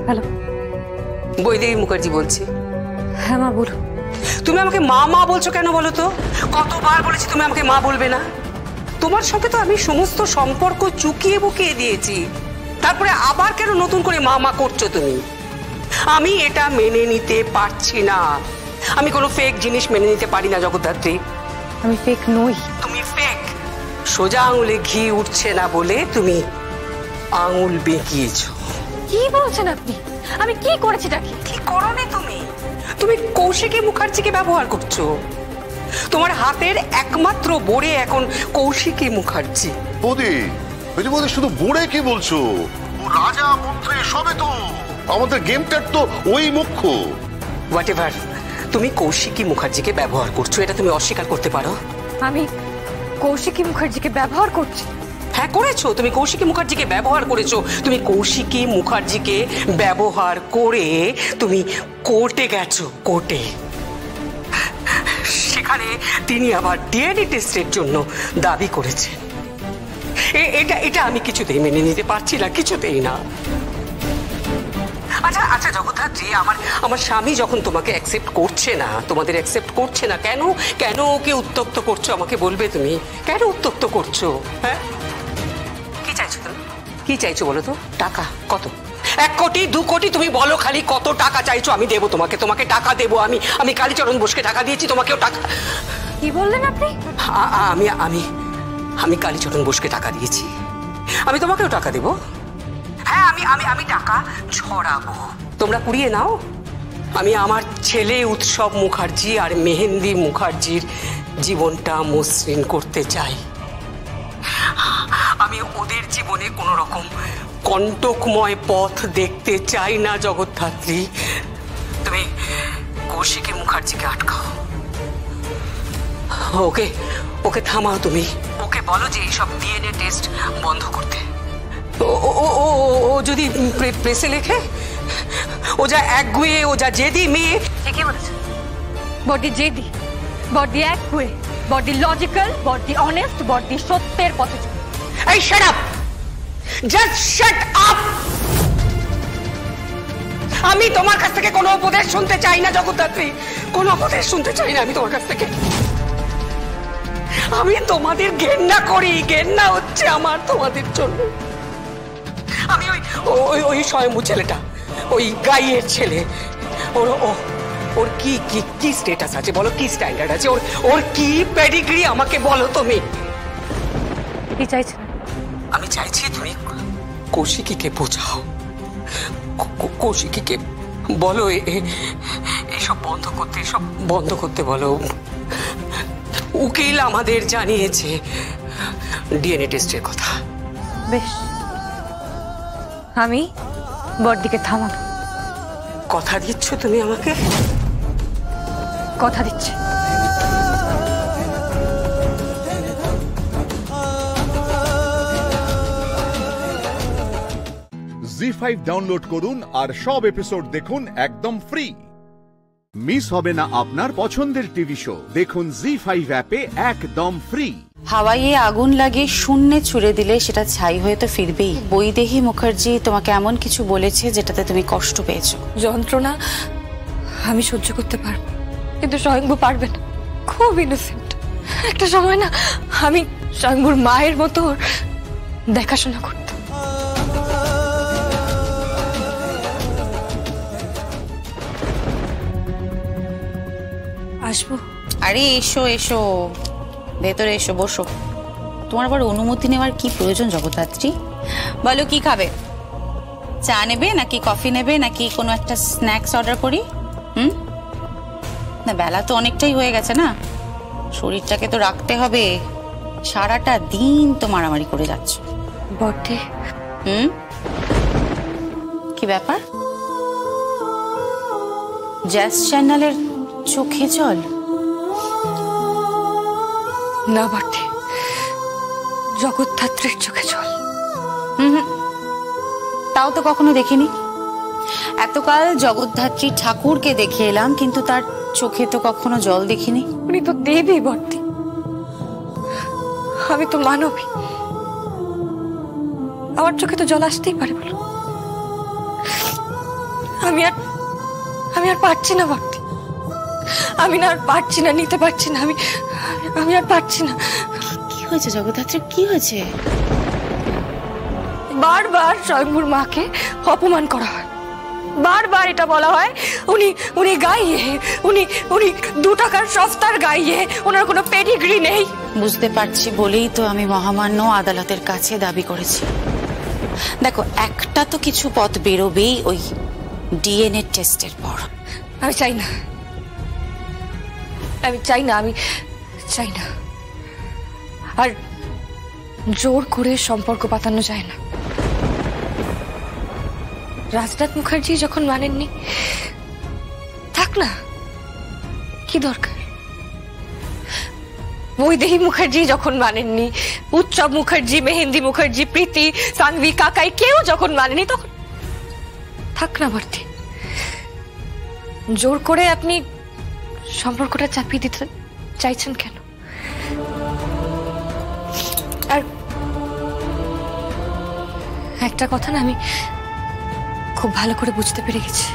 হ্যালো, বৈদেহী মুখার্জি বলছি। হ্যাঁ মা, বলো। তুমি আমাকে মা মা বলছো কেন বলো তো? কতবার বলেছি তুমি আমাকে মা বলবে না? তোমার সাথে তো আমি সমস্ত সম্পর্ক চুকিয়ে বুকিয়ে দিয়েছি, তারপরে আবার কেন নতুন করে মা মা করছো তুমি? আমি এটা মেনে নিতে পারছি না। আমি কোনো ফেক জিনিস মেনে নিতে পারি না জগদ্ধাত্রী। আমি ফেক নই। তুমি ফেক। সোজা আঙুলে ঘি উঠছে না বলে তুমি আঙুল বেঁকিয়েছো। কি বলছেন আপনি? আমি কি করেছি? কি করোনি তুমি? তুমি কৌশিকী মুখার্জিকে ব্যবহার করছো। তোমার হাতের একমাত্র বোড়ে এখন কৌশিকী মুখার্জি। বৌদি, বৌদি শুধু বোড়ে কি বলছো? ও রাজা মন্ত্রী সবে তো। আমাদের গেমটার তো ওই মুখ্য। হোয়াটএভার, তুমি কৌশিকী মুখার্জিকে ব্যবহার করছো, এটা তুমি অস্বীকার করতে পারো? আমি কৌশিকী মুখার্জিকে ব্যবহার করছি? হ্যাঁ করেছো, তুমি কৌশিকী মুখার্জিকে ব্যবহার করেছো। তুমি কৌশিকী মুখার্জিকে ব্যবহার করে তুমি কোর্টে গেছো। কোর্টে সেখানে তিনি আবার ডিএনএ টেস্টের জন্য দাবি করেছেন। এটা আমি কিছুতেই মেনে নিতে পারছি না, কিছুতেই না। আচ্ছা আচ্ছা জগদ্ধাত্রী, আমার স্বামী যখন তোমাকে অ্যাকসেপ্ট করছে না, তোমাদের অ্যাকসেপ্ট করছে না, কেন কেন ওকে উত্তক্ত করছো আমাকে বলবে তুমি? কেন উত্তক্ত করছো? হ্যাঁ, কি চাইছো তুমি? কি চাইছো বলো তো? টাকা কত? 1 কোটি 2 কোটি? তুমি বলো খালি কত টাকা চাইছো, আমি দেবো তোমাকে। তোমাকে টাকা দেবো আমি। আমি কালীচরণ বোসকে টাকা দিয়েছি, তোমাকেও টাকা। কি বললেন আপনি? আমি আমি আমি কালীচরণ বোসকে টাকা দিয়েছি, আমি তোমাকেও টাকা দেবো। হ্যাঁ, আমি টাকা ছড়াবো, তোমরা কুড়িয়ে নাও। আমি আমার ছেলে উৎসব মুখার্জি আর মেহেন্দি মুখার্জির জীবনটা মসৃণ করতে চাই। আমি ওদের জীবনে কোনো রকম কণ্টকময় পথ দেখতে চাই না জগদ্ধাত্রী। তুমি কৌশিকী মুখার্জিকে আটকাও, ওকে ওকে থামাও। তুমি ওকে বলো যে এইসব ডিএনএ টেস্ট বন্ধ করতে। ও যদি প্রেসে লেখে, ও যা একগুয়ে, ও যা জেদি মেয়ে। ঠিকই বলেছে, বডি জেদি, বডি একগুয়ে, বডি লজিক্যাল, বডি অনেস্ট, বডি সত্যের পথে। এই shut up, just shut up. আমি তোমার কাছ থেকে কোনো উপদেশ শুনতে চাই না জগদ্ধাত্রী, কোনো উপদেশ শুনতে চাই না আমি তোমার কাছ থেকে। আমি তোমাদের ঘেন্না করি, ঘেন্না হচ্ছে আমার তোমাদের জন্য। আমি ওই স্বয়ম্ভু ছেলেটা, ওই গাইয়ের ছেলে, ওর কি স্ট্যাটাস আছে বলো? কি স্ট্যান্ডার্ড আছে ওর? কি পেডিগ্রি আমাকে বলো তুমি? কি চাইছেন? আমি চাইছি তুমি কৌশিকীকে বোঝাও, কৌশিকীকে বলো এসব বন্ধ করতে, এসব বন্ধ করতে বলো। উকিল আমাদের জানিয়েছে ডিএনএ টেস্টের কথা। বেশ, আমি বড়দিকে থামাবো। কথা দিচ্ছ তুমি আমাকে? কথা দিচ্ছি। জি5 ডাউনলোড করুন আর সব এপিসোড দেখুন একদম ফ্রি। মিস হবে না আপনার পছন্দের টিভি শো, দেখুন জি5 অ্যাপে একদম ফ্রি। হাওয়াইয়ে আগুন লাগিয়ে শূন্যে ছুড়ে দিলে সেটা ছাই হয়ে তো ফিরবেই। বৈদেহী মুখার্জি তোমাকে এমন কিছু বলেছে যেটাতে তুমি কষ্ট পেয়েছো। যন্ত্রণা আমি সহ্য করতে পারবো, কিন্তু স্বয়ংভূ পারবে না। খুব ইনোসেন্ট। একটা সময় না আমি স্বয়ংভূর মায়ের মতো দেখাশোনা করতাম। আসবো? আরে এসো এসো, ভেতরে এসো, বসো। তোমার আবার অনুমতি নেওয়ার কি প্রয়োজন জগদ্ধাত্রী? বলো কি খাবে? চা নেবে নাকি কফি নেবে নাকি কোনো একটা স্ন্যাক্স অর্ডার করি? না বেলা তো অনেকটাই হয়ে গেছে না, শরীরটাকে তো রাখতে হবে। সারাটা দিন তো মারামারি করে যাচ্ছ। বটে। কি ব্যাপার? জ্যাস চ্যানেলের চোখে জল? না বটে, জগদ্ধাত্রীর চোখে জল। তাও তো কখনো দেখিনি। এতকাল জগদ্ধাত্রী ঠাকুরকে দেখে এলাম, কিন্তু তার চোখে তো কখনো জল দেখিনি। উনি তো দেবী বটে, আমি তো মানবী, আমার চোখে তো জল আসতেই পারে। বলো, আমি আর পারছি না বটে, আমি না আর পারছি না, নিতে পারছি না, আমি আর পারছি না। কি হয়েছে জগদ্ধাত্রী, কি হয়েছে? বারবার স্বয়ম্ভুর মাকে অপমান করা হয়, বারবার এটা বলা হয় উনি গাইয়ে, উনি 2 টাকার সস্তার গাইয়ে, ওনার কোনো পেডিগ্রি নেই। বুঝতে পারছি বলেই তো আমি মহামান্য আদালতের কাছে দাবি করেছি। দেখো, একটা তো কিছু পথ বেরোবেই ওই ডিএনএ টেস্টের পর। আমি চাই না, আমি চাই না, আমি চাই না। আর জোর করে সম্পর্ক পাতানো যায় না। রাজনাথ মুখার্জি যখন মানেননি, থাক না, কি দরকার? বৈদেহী মুখার্জি যখন মানেননি, উৎসব মুখার্জি, মেহেন্দি মুখার্জি, প্রীতি, সানভি, কাকাই কেউ যখন মানেনি, তখন থাক না বর্তি। জোর করে আপনি সম্পর্কটা চাপিয়ে দিতে চাইছেন কেন? আর একটা কথা না, আমি খুব ভালো করে বুঝতে পেরে গেছি,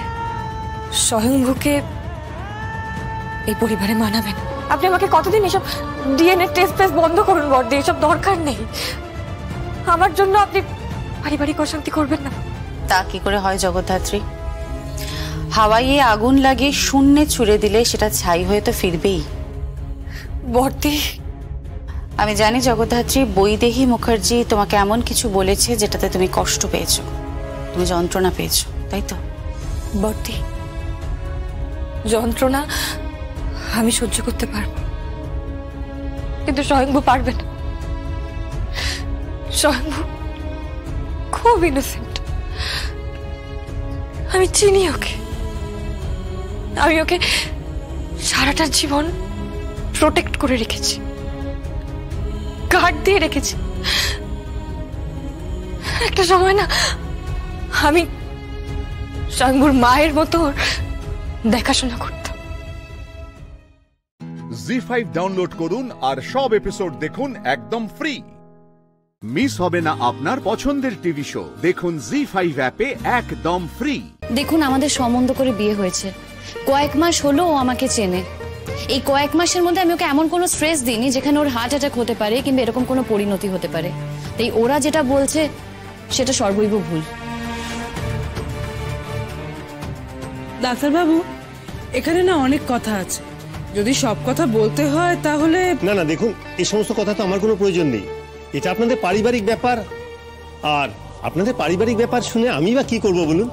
স্বয়ংভূকে এই পরিবারে মানাবেন। আপনি আমাকে কতদিন এসব ডিএনএ টেস্ট বন্ধ করুন বর্দি, এসব দরকার নেই। আমার জন্য আপনি পারিবারিক অশান্তি করবেন না। তা কি করে হয় জগদ্ধাত্রী? হাওয়াইয়ে আগুন লাগিয়ে শূন্যে ছুড়ে দিলে সেটা ছাই হয়ে তো ফিরবেই। বর্দি, আমি জানি জগদ্ধাত্রী, বৈদেহী মুখার্জি তোমাকে এমন কিছু বলেছে যেটাতে তুমি কষ্ট পেয়েছো, তুমি যন্ত্রণা পেয়েছো, তাই তো? বর্দি, যন্ত্রণা আমি সহ্য করতে পারবো, কিন্তু স্বয়ংভূ পারবে না। স্বয়ংভূ খুব ইনোসেন্ট, আমি চিনি ওকে, আমি ওকে সারাটা জীবন প্রোটেক্ট করে রেখেছি, গার্ড দিয়ে রেখেছি। একটা সময় না আমি স্বয়ংভূর মায়ের মতো দেখাশোনা করতাম। জি5 ডাউনলোড করুন আর সব এপিসোড দেখুন একদম ফ্রি। মিস হবে না আপনার পছন্দের টিভি শো, দেখুন জি5 অ্যাপে একদম ফ্রি। দেখুন, আমাদের সম্বন্ধ করে বিয়ে হয়েছে, কয়েক মাস হলো ও আমাকে চেনে। এই কয়েক মাসের মধ্যে আমি ওকে এমন কোনো স্ট্রেস দিইনি যেখানে ওর হার্ট অ্যাটাক হতে পারে কিংবা এরকম কোনো পরিণতি হতে পারে। তাই ওরা যেটা বলছে সেটা সর্বৈব ভুল। ডাক্তারবাবু, এখানে না অনেক কথা আছে, যদি সব কথা বলতে হয় তাহলে। না না, দেখুন, এই সমস্ত কথা তো আমার কোনো প্রয়োজন নেই। এটা আপনাদের পারিবারিক ব্যাপার, আর আপনাদের পারিবারিক ব্যাপার শুনে আমি বা কি করব বলুন?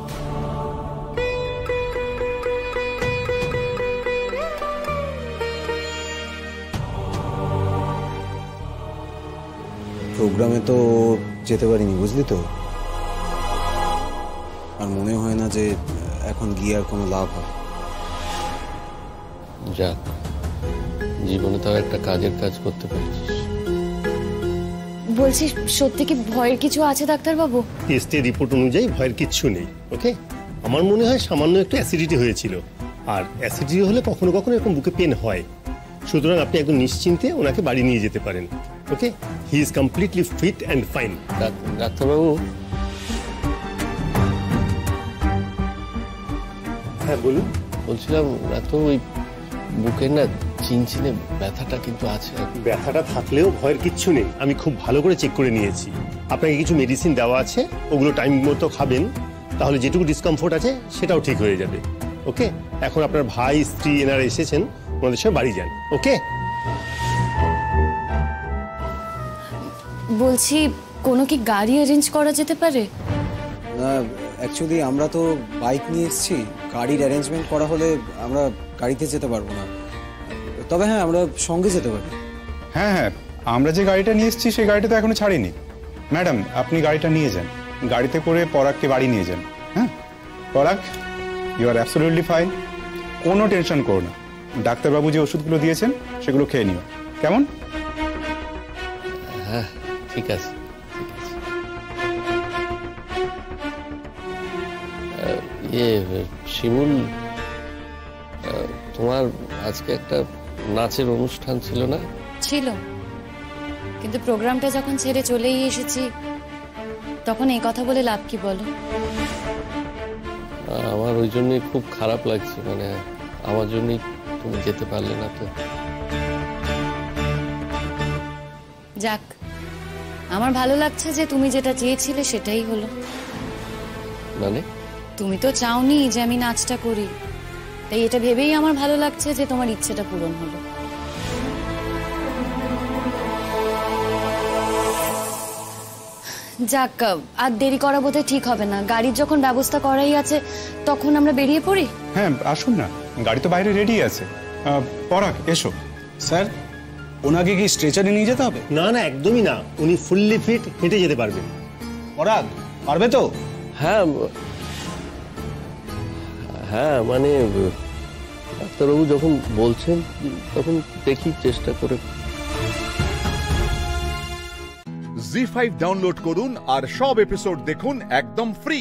প্রোগ্রামে তো যেতে পারিনি, বুঝলি তো, আর মনে হয় না যে এখন গিয়ে আর কোনো লাভ হয়। যাক, জীবনে তাও একটা কাজের কাজ করতে পেরেছিস। বলছি, সত্যি কি ভয়ের কিছু আছে ডাক্তারবাবু? টেস্টের রিপোর্ট অনুযায়ী ভয়ের কিচ্ছু নেই। ওকে, আমার মনে হয় সামান্য একটু অ্যাসিডিটি হয়েছিল, আর অ্যাসিডিটি হলে কখনো কখনো এরকম বুকে পেন হয়। সুতরাং আপনি একদম নিশ্চিন্তে ওনাকে বাড়ি নিয়ে যেতে পারেন। Okay, he is completely fit and fine. ডাক্তারবাবু, হ্যাঁ বলুন। বলছিলাম, এত ওই বুকের না চিনচিনে ব্যথাটা কিন্তু আছে। ব্যথাটা থাকলেও ভয়ের কিচ্ছু নেই, আমি খুব ভালো করে চেক করে নিয়েছি। আপনাকে কিছু মেডিসিন দেওয়া আছে, ওগুলো টাইম মতো খাবেন, তাহলে যেটুকু ডিসকমফোর্ট আছে সেটাও ঠিক হয়ে যাবে। ওকে? এখন আপনার ভাই স্ত্রী এনারা এসেছেন, ওনাদের সঙ্গে বাড়ি যান। ওকে? বলছি কোনো কি গাড়ি অ্যারেঞ্জ করা যেতে পারে? না, অ্যাকচুয়ালি আমরা তো বাইক নিয়ে এসেছি, গাড়ির অ্যারেঞ্জমেন্ট করা হলে আমরা গাড়িতে যেতে পারবো না। তবে হ্যাঁ, আমরা সঙ্গে যেতে পারি। হ্যাঁ হ্যাঁ, আমরা যে গাড়িটা নিয়ে এসেছি সেই গাড়িটা তো এখনো ছাড়িনি। ম্যাডাম, আপনি গাড়িটা নিয়ে যান, গাড়িতে করে পরাগকে বাড়ি নিয়ে যান। হ্যাঁ পরাগ, ইউ আর অ্যাবসলিউটলি ফাইন, কোনো টেনশন করো না। ডাক্তারবাবু যে ওষুধগুলো দিয়েছেন সেগুলো খেয়ে নিও, কেমন? হ্যাঁ ঠিক আছে। শিমুল, তোমার আজকে একটা নাচের অনুষ্ঠান ছিল না? ছিল, কিন্তু প্রোগ্রামটা যখন ছেড়ে চলেই এসেছি তখন এই কথা বলে লাভ কি বলো? আমার ওই জন্যই খুব খারাপ লাগছে, মানে আমার জন্যই তুমি যেতে পারলে না। তো যাক, আমার ভালো লাগছে যে তুমি যেটা চেয়েছিলে সেটাই হলো। মানে তুমি তো চাওনি যে আমি নাচটা করি, তাই এটা ভেবেই আমার ভালো লাগছে যে তোমার ইচ্ছেটা পূরণ হলো। যাক, আর দেরি করা বোধহয় ঠিক হবে না। গাড়ির যখন ব্যবস্থা করাই আছে তখন আমরা বেরিয়ে পড়ি। হ্যাঁ আসুন না, গাড়ি তো বাইরে রেডি আছে। পরাগ এসো। স্যার, ওনাকে কি স্ট্রেচারে নিয়ে যেতে হবে? না না, একদমই না, উনি ফুললি ফিট, হেঁটে যেতে পারবেন। পরাগ পারবে তো? হ্যাঁ হ্যাঁ, মানে ডাক্তারবাবু যখন বলছেন তখন দেখি চেষ্টা করে। জি5 ডাউনলোড করুন আর সব এপিসোড দেখুন একদম ফ্রি।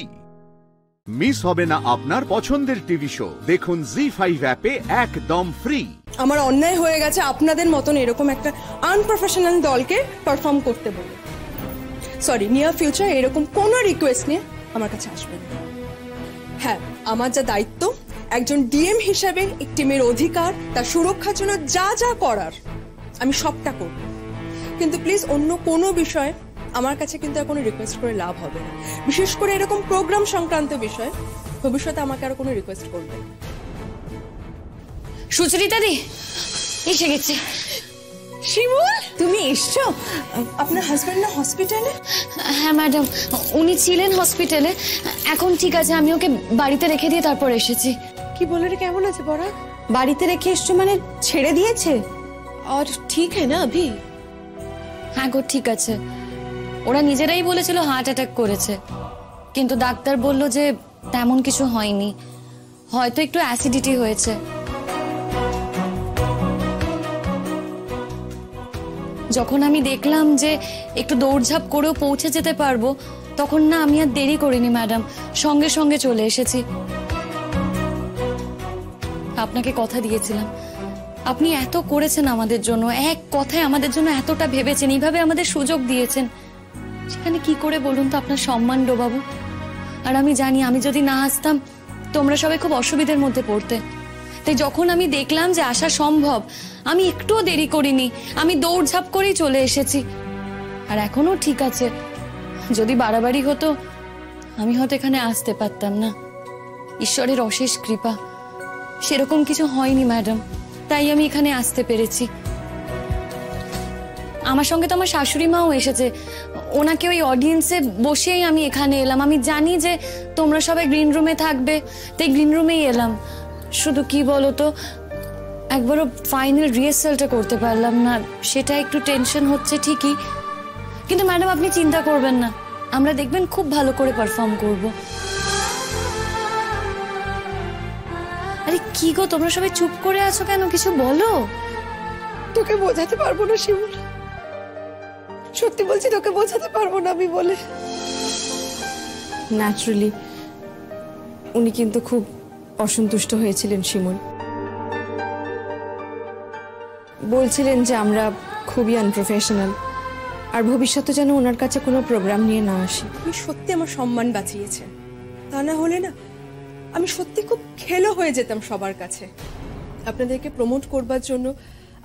মিস হবে না আপনার পছন্দের টিভি শো, দেখুন জি5 অ্যাপে একদম ফ্রি। আমার অন্যায় হয়ে গেছে আপনাদের মতন এরকম একটা আনপ্রফেশনাল দলকে পারফর্ম করতে বলে। সরি, নিয়ার ফিউচার এরকম কোনো রিকোয়েস্ট নিয়ে আমার কাছে আসবেন না। হ্যাঁ, আমার যা দায়িত্ব একজন ডিএম হিসাবে একটি মেয়ের অধিকার, তার সুরক্ষার জন্য যা যা করার আমি সবটা করব, কিন্তু প্লিজ অন্য কোনো বিষয়ে আমার কাছে কিন্তু আর কোনো রিকোয়েস্ট করে লাভ হবে না। বিশেষ করে এরকম প্রোগ্রাম সংক্রান্ত বিষয় ভবিষ্যতে আমাকে আর কোনো রিকোয়েস্ট করবে। সুচরিতা দি এসে গেছে। শিমুল, তুমি এসছো? আপনার হাজবেন্ড না হসপিটালে? হ্যাঁ ম্যাডাম, উনি ছিলেন হসপিটালে, এখন ঠিক আছে। আমি ওকে বাড়িতে রেখে দিয়ে তারপর এসেছি। কি বলে রে, কেমন আছে পরাগ? বাড়িতে রেখে এসছো মানে ছেড়ে দিয়েছে? আর ঠিক হ্যাঁ না अभी? হ্যাঁ গো, ঠিক আছে। ওরা নিজেরাই বলেছিল হার্ট অ্যাটাক করেছে, কিন্তু ডাক্তার বলল যে তেমন কিছু হয়নি, হয়তো একটু অ্যাসিডিটি হয়েছে। যখন আমি দেখলাম যে একটু দৌড়ঝাঁপ করেও পৌঁছে যেতে পারবো, তখন না আমি আর দেরি করিনি ম্যাডাম, সঙ্গে সঙ্গে চলে এসেছি। আপনাকে কথা দিয়েছিলাম, আপনি এত করেছেন আমাদের জন্য, এক কথায় আমাদের জন্য এতটা ভেবেছেন, এইভাবে আমাদের সুযোগ দিয়েছেন, সেখানে কি করে বলুন তো আপনার সম্মান ডোবাবো? আর আমি জানি আমি যদি না আসতাম তোমরা সবাই খুব অসুবিধার মধ্যে পড়তে। তাই যখন আমি দেখলাম যে আসা সম্ভব, আমি একটুও দেরি করিনি, আমি দৌড়ঝাঁপ করেই চলে এসেছি। আর এখনো ঠিক আছে, যদি বাড়াবাড়ি হতো আমি হয়তো এখানে আসতে পারতাম না। ঈশ্বরের অশেষ কৃপা, সেরকম কিছু হয়নি ম্যাডাম, তাই আমি এখানে আসতে পেরেছি। আমার সঙ্গে তো আমার শাশুড়ি মাও এসেছে, ওনাকে ওই অডিয়েন্সে বসেই আমি এখানে এলাম। আমি জানি যে তোমরা সবাই গ্রিন রুমে থাকবে, তাই গ্রিন রুমেই এলাম। শুধু কি বলতো, একবারও ফাইনাল রিহার্সালটা করতে পারলাম না, সেটা একটু টেনশন হচ্ছে ঠিকই, কিন্তু ম্যাডাম আপনি চিন্তা করবেন না, আমরা দেখবেন খুব ভালো করে পারফর্ম করব। আরে কি গো, তোমরা সবাই চুপ করে আছো কেন? কিছু বলো। তোকে বোঝাতে পারবো না শিমুল, সত্যি বলছি, তোকে বোঝাতে পারবো না আমি বলে। ন্যাচারালি উনি কিন্তু খুব অসন্তুষ্ট হয়েছিলেন শিমুল, বলছিলেন যে আমরা খুবই আনপ্রফেশনাল, আর ভবিষ্যতে যেন ওনার কাছে কোনো প্রোগ্রাম নিয়ে না আসি। আমি সত্যি আমার সম্মান বাঁচিয়েছে, তা না হলে না আমি সত্যি খুব খেলো হয়ে যেতাম সবার কাছে। আপনাদেরকে প্রমোট করবার জন্য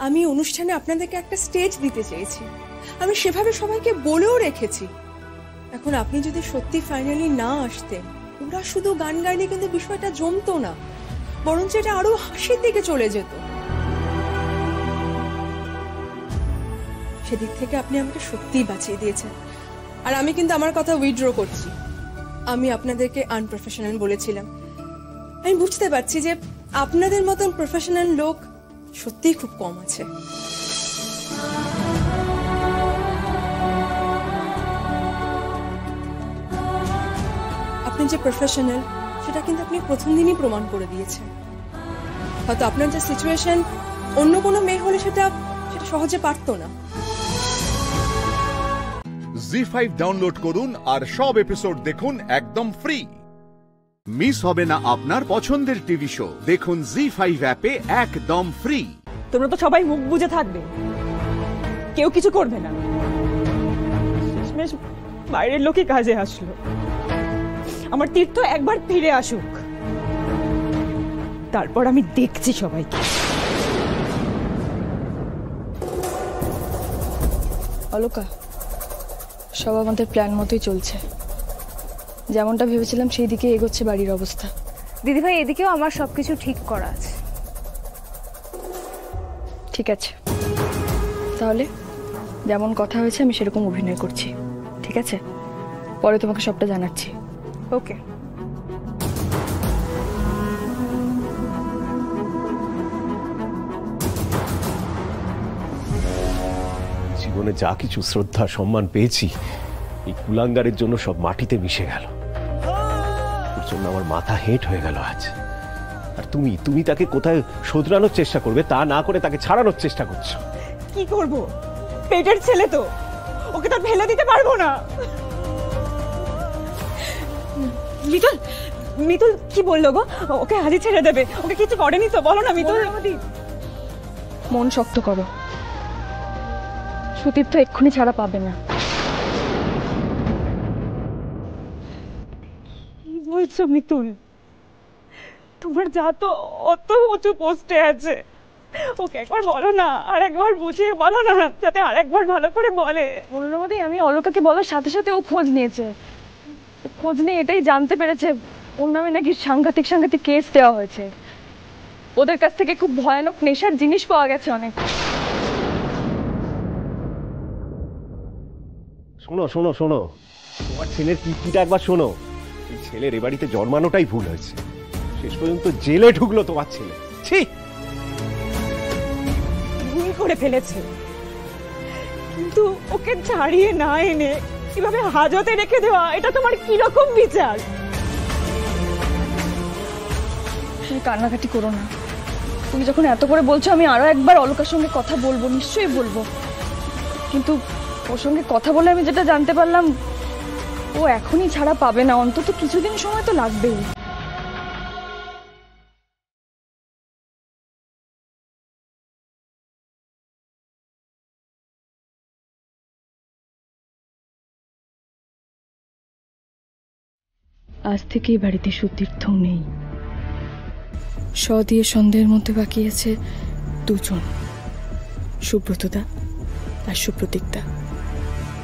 আমি অনুষ্ঠানে আপনাদেরকে একটা স্টেজ দিতে চেয়েছি, আমি সেভাবে সবাইকে বলেও রেখেছি। এখন আপনি যদি সত্যি ফাইনালি না আসতেন, ওরা শুধু গান গাইলে কিন্তু বিষয়টা জমতো না। বরঞ্চ এটা আরো হাসির দিকে চলে যেত। সেদিক থেকে আপনি আমাকে সত্যিই বাঁচিয়ে দিয়েছেন। আর আমি কিন্তু আমার কথা উইথড্র করছি। আমি আপনাদেরকে আনপ্রফেশনাল বলেছিলাম। আমি বুঝতে পারছি যে আপনাদের মতন প্রফেশনাল লোক সত্যিই খুব কম আছে। আপনি যে প্রফেশনাল সেটা কিন্তু আপনি প্রথম দিনই প্রমাণ করে দিয়েছেন। হয়তো আপনার যে সিচুয়েশন অন্য কোনো মেয়ে হলে সেটা সহজে পারতো না। জি5 ডাউনলোড করুন আর সব এপিসোড দেখুন একদম ফ্রি। মিস হবে না আপনার পছন্দের টিভি শো। দেখুন জি5 অ্যাপে একদম ফ্রি। তোমরা তো সবাই মুখ বুজে থাকবে, কেউ কিছু করবে না। শেষমেশ বাইরের লোকই কাজে আসলো। আমার তীর্থ একবার ফিরে আসুক, তারপর আমি দেখছি সবাইকে। অলকা, সব আমাদের প্ল্যান মতোই চলছে। যেমনটা ভেবেছিলাম সেই দিকে এগোচ্ছে বাড়ির অবস্থা। দিদিভাই, এদিকেও আমার সবকিছু ঠিক করা আছে। ঠিক আছে, তাহলে যেমন কথা হয়েছে আমি সেরকম অভিনয় করছি, ঠিক আছে? পরে তোমাকে সবটা জানাচ্ছি। ওকে। জীবনে যা কিছু শ্রদ্ধা সম্মান পেয়েছি এই কুলাঙ্গারের জন্য সব মাটিতে মিশে গেল। ওর জন্য আমার মাথা হেঁট হয়ে গেল আজ। আর তুমি তাকে কোথায় শোধরানোর চেষ্টা করবে তা না করে তাকে ছাড়ানোর চেষ্টা করছো। কি করব? পেটের ছেলে তো, ওকে তো ফেলে দিতে পারবো না। মিতুল, মিতুল কি বললো গো? ওকে আজই ছেড়ে দেবে? ওকে কিছু করেনি তো? বলো না মিতুল। মন শক্ত করো, সুতীর্থ এক্ষুনি ছাড়া পাবে না। কি বলছো মিতুল? তোমার যা তো অত উঁচু পোস্টে আছে, ওকে একবার বলো না, আর একবার বুঝিয়ে বলো না, যাতে আর একবার ভালো করে বলে। মনোরমতি, আমি অলকাকে বলার সাথে সাথে ও খোঁজ নিয়েছে। খোঁজ নিয়ে এটাই জানতে পেরেছে ওর নামে নাকি সাংঘাতিক সাংঘাতিক কেস দেওয়া হয়েছে। ওদের কাছ থেকে খুব ভয়ানক নেশার জিনিস পাওয়া গেছে অনেক। শোনো শোনো শোনো, তোমার ছেলের কীর্তিটা একবার শোনো। এই ছেলের এ বাড়িতে জন্মানোটাই ভুল হয়েছে। শেষ পর্যন্ত জেলে ঢুকলো তোমার ছেলে। ছি, ভুল করে ফেলেছে, কিন্তু ওকে ছাড়িয়ে না এনে কিভাবে হাজতে রেখে দেওয়া, এটা তোমার কিরকম বিচার? তুমি কান্নাকাটি করো না। তুমি যখন এত করে বলছো, আমি আরো একবার অলকার সঙ্গে কথা বলবো, নিশ্চয়ই বলবো। কিন্তু ওর সঙ্গে কথা বলে আমি যেটা জানতে পারলাম, ও এখনই ছাড়া পাবে না, অন্তত কিছুদিন সময় তো লাগবেই। আজ থেকে এই বাড়িতে সুতীর্থও নেই। স দিয়ে সন্দেহের মধ্যে বাকি আছে দুজন, সুব্রতদা আর সুপ্রতীকদা।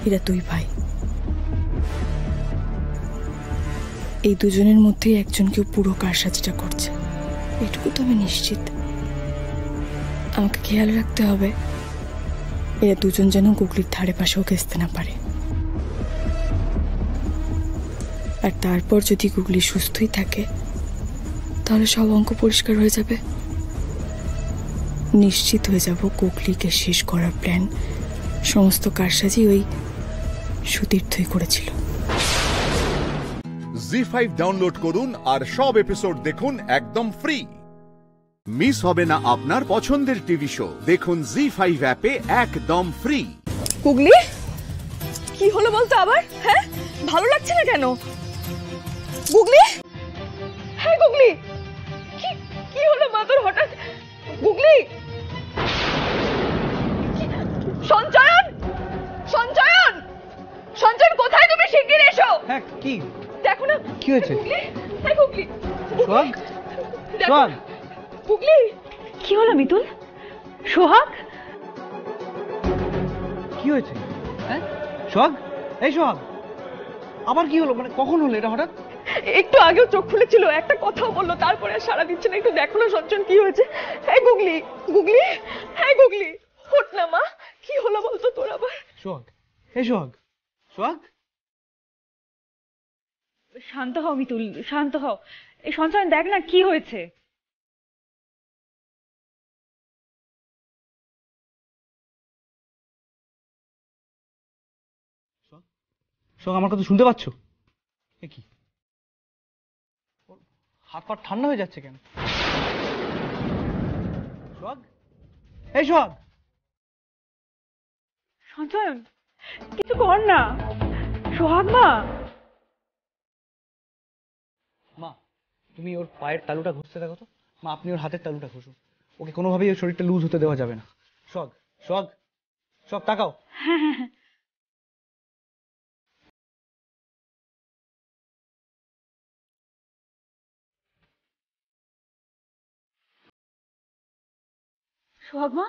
এরা দুই ভাই। এই দুজনের মধ্যেই একজনকেও পুরো কারসাজিটা করছে, এটুকু তো আমি নিশ্চিত। আমাকে খেয়াল রাখতে হবে এরা দুজন যেন গুগলির ধারে পাশেও ঘেঁচতে না পারে। আর তারপর যদি গুগলি সুস্থই থাকে, তাহলে সব অঙ্ক পরিষ্কার হয়ে যাবে। নিশ্চিত হয়ে যাব গুগলিকে শেষ করার প্ল্যান সমস্ত কারসাজি ওই সুতীর্থই করেছিল। জি5 ডাউনলোড করুন আর সব এপিসোড দেখুন একদম ফ্রি। মিস হবে না আপনার পছন্দের টিভি শো। দেখুন জি5 অ্যাপে একদম ফ্রি। গুগলি, কি হলো বলতো আবার? হ্যাঁ, ভালো লাগছে না কেন? গুগলি, হ্যাঁ গুগলি, কি হলো মা তোর হঠাৎ? গুগলি, সঞ্চয়ন, সঞ্চয়ন, সঞ্চয়ন কোথায় তুমি? শিগগির এসো। হ্যাঁ, কি দেখো না কি হয়েছে? হ্যাঁ গুগলি, সোহাগ, সোহাগ, গুগলি, কি হলো মিতুল? সোহাগ, কি হয়েছে? হ্যাঁ সোহাগ, এই সোহাগ, আবার কি হলো? মানে কখন হলো এটা হঠাৎ? একটু আগেও চোখ খুলেছিল, একটা কথাও বললো, তারপরে আর সাড়া দিচ্ছে না। একটু দেখো না সঞ্চয়ন কি হয়েছে। হ্যাঁ গুগলি, গুগলি, হ্যাঁ গুগলি, ওঠ না মা, কি হলো বলতো তোর আবার? সোহাগ, এই সোহাগ, সোহাগ, শান্ত হও মিতুল, শান্ত হও। এই সঞ্চয়ন দেখ না কি হয়েছে। সোহাগ আমার কথা শুনতে পাচ্ছ? কি হাত পা ঠান্ডা হয়ে যাচ্ছে কেন? সোহাগ, এই সোহাগ, সঞ্চয়ন কিছু কর না। সোহাগ মা, মা তুমি ওর পায়ের তালুটা ঘষতে দেখো তো। মা আপনি ওর হাতের তালুটা ঘষুন, ওকে কোনোভাবেই ওর শরীরটা লুজ হতে দেওয়া যাবে না। সোহাগ, সোহাগ, সোহাগ তাকাও। হ্যাঁ হ্যাঁ হ্যাঁ, সোহাগ মা,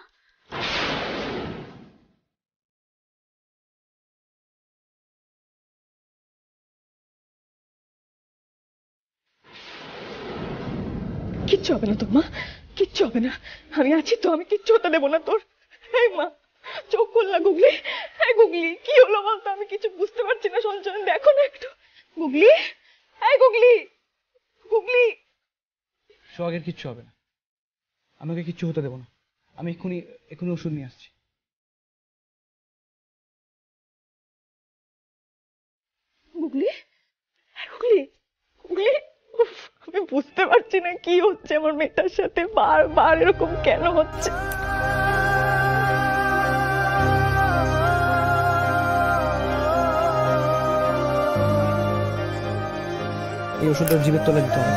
কিচ্ছু হবে না তোর মা, কিচ্ছু হবে না, আমি আছি তো, আমি কিচ্ছু হতে দেবো না তোর। এই মা চোখ খুললা গুগলি, হ্যাঁ গুগলি, কি হলো বলতো? আমি কিছু বুঝতে পারছি না সঞ্চয়ন, দেখো না একটু। গুগলি, এই গুগলি, গুগলি। সোহাগের কিচ্ছু হবে না, আমি ওকে কিচ্ছু হতে দেবো না। আমি এক্ষুনি ওষুধ নিয়ে আসছি। গুগলি, গুগলি, গুগলি, আমি বুঝতে পারছি না কি হচ্ছে আমার মেয়েটার সাথে, বারবার এরকম কেন হচ্ছে। এই ওষুধটা জিভের তলায় দিতে হবে।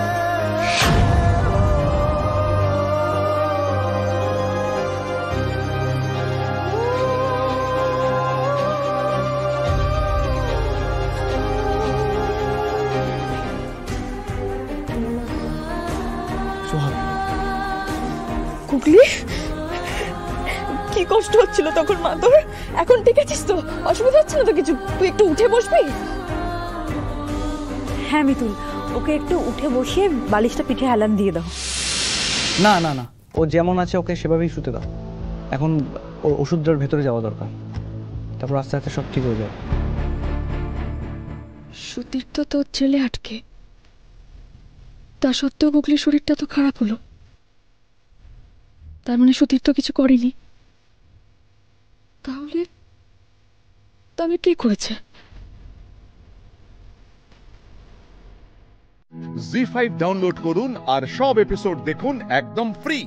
গুগলি, কি কষ্ট হচ্ছিল তখন মা তোর? এখন ঠিক আছিস তো? অসুবিধা হচ্ছে না তো কিছু? তুই একটু উঠে বসবি? হ্যাঁ মিতুল, ওকে একটু উঠে বসিয়ে বালিশটা পিঠে হেলান দিয়ে দাও। না না না, ও যেমন আছে ওকে সেভাবেই শুতে দাও। এখন ওর ওষুধটার ভেতরে যাওয়া দরকার, তারপর আস্তে আস্তে সব ঠিক হয়ে যাবে। সুতীর্থ তোর জেলে আটকে, তা সত্ত্বেও গুগলির শরীরটা তো খারাপ হলো। তার মানে সুতীর্থ কিছু করেনি? তাহলে কে করেছে? জি5 ডাউনলোড করুন আর সব এপিসোড দেখুন একদম ফ্রি।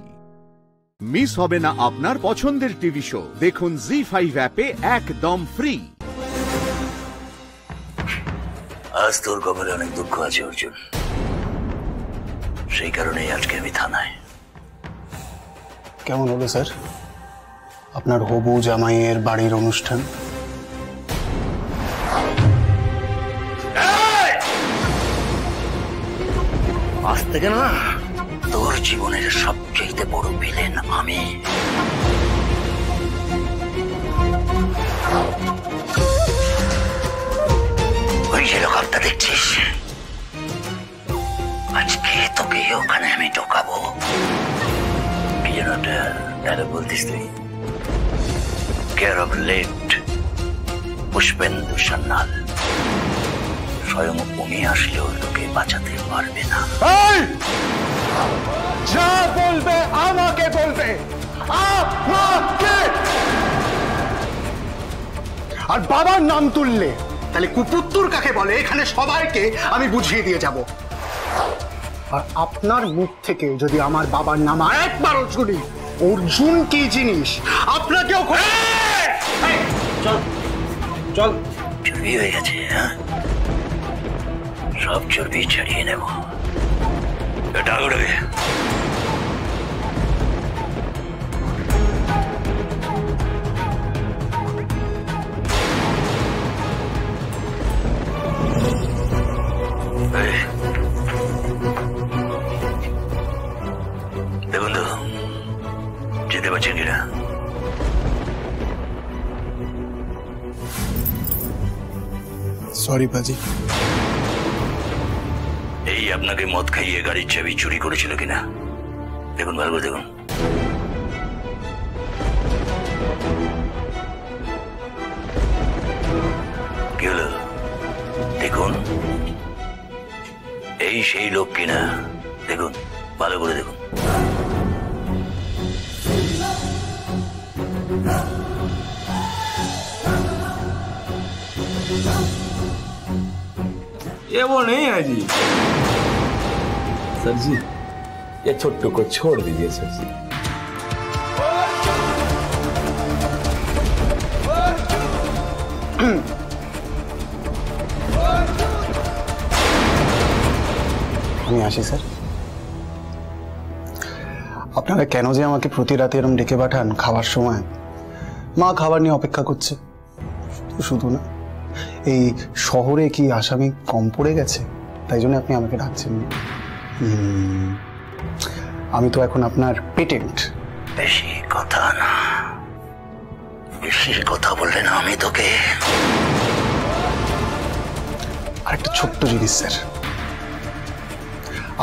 মিস হবে না আপনার পছন্দের টিভি শো, দেখুন জি5 অ্যাপে একদম ফ্রি। আজ তোর কপালে অনেক দুঃখ আছে অর্জুন, সেই কারণেই আজকে আমি থানায়। কেমন হলো স্যার আপনার হবু জামাইয়ের বাড়ির অনুষ্ঠান? আজ থেকে না তোর জীবনের সবচেয়ে বড় ভিলেন আমি। ওই যে লোকটা দেখছিস, আজকে তোকে ওখানে আমি ঢোকাবো। কি যেন একটা বলতিস তুই? Care of late Pushpendu Sanyal. স্বয়ং উনি আসলেও তোকে বাঁচাতে পারবে না। যা বলবে আমাকে বলবে, আমাকে। আর বাবার নাম তুললে তাহলে কুপুত্তর কাকে বলে এখানে সবাইকে আমি বুঝিয়ে দিয়ে যাব। আর আপনার মুখ থেকে যদি আমার বাবার নাম একবারও শুনি অর্জুন কি জিনিস আপনাকেও চল চল। চর্বি হয়ে গেছে, হ্যাঁ? সব চর্বি ছাড়িয়ে নেব। এটা উঠবে। দেখুন তো যেতে পারছেন কিনা? সরি বাজি। এই আপনাকে মদ খাইয়ে গাড়ির চাবি চুরি করেছিল কিনা দেখুন, ভালো করে দেখুন। কি হলো দেখুন, এই সেই লোক কিনা দেখুন, ভালো করে দেখুন। ये वो नहीं है जी। सर जी ये छोटू को छोड़ दीजिए सर जी। আমি আসি স্যার। আপনারা কেন যে আমাকে প্রতি রাতে এরকম ডেকে পাঠান খাবার সময়? মা খাবার নিয়ে অপেক্ষা করছে। শুধু না, এই শহরে কি আসামি কম পড়ে গেছে, তাই জন্য আপনি আমাকে ডাকছেন। আমি তো এখন আপনার পেটেন্ট। বেশি কথা না, বেশি কথা বললে না আমি তোকে। আরেকটা ছোট্ট জিনিস স্যার,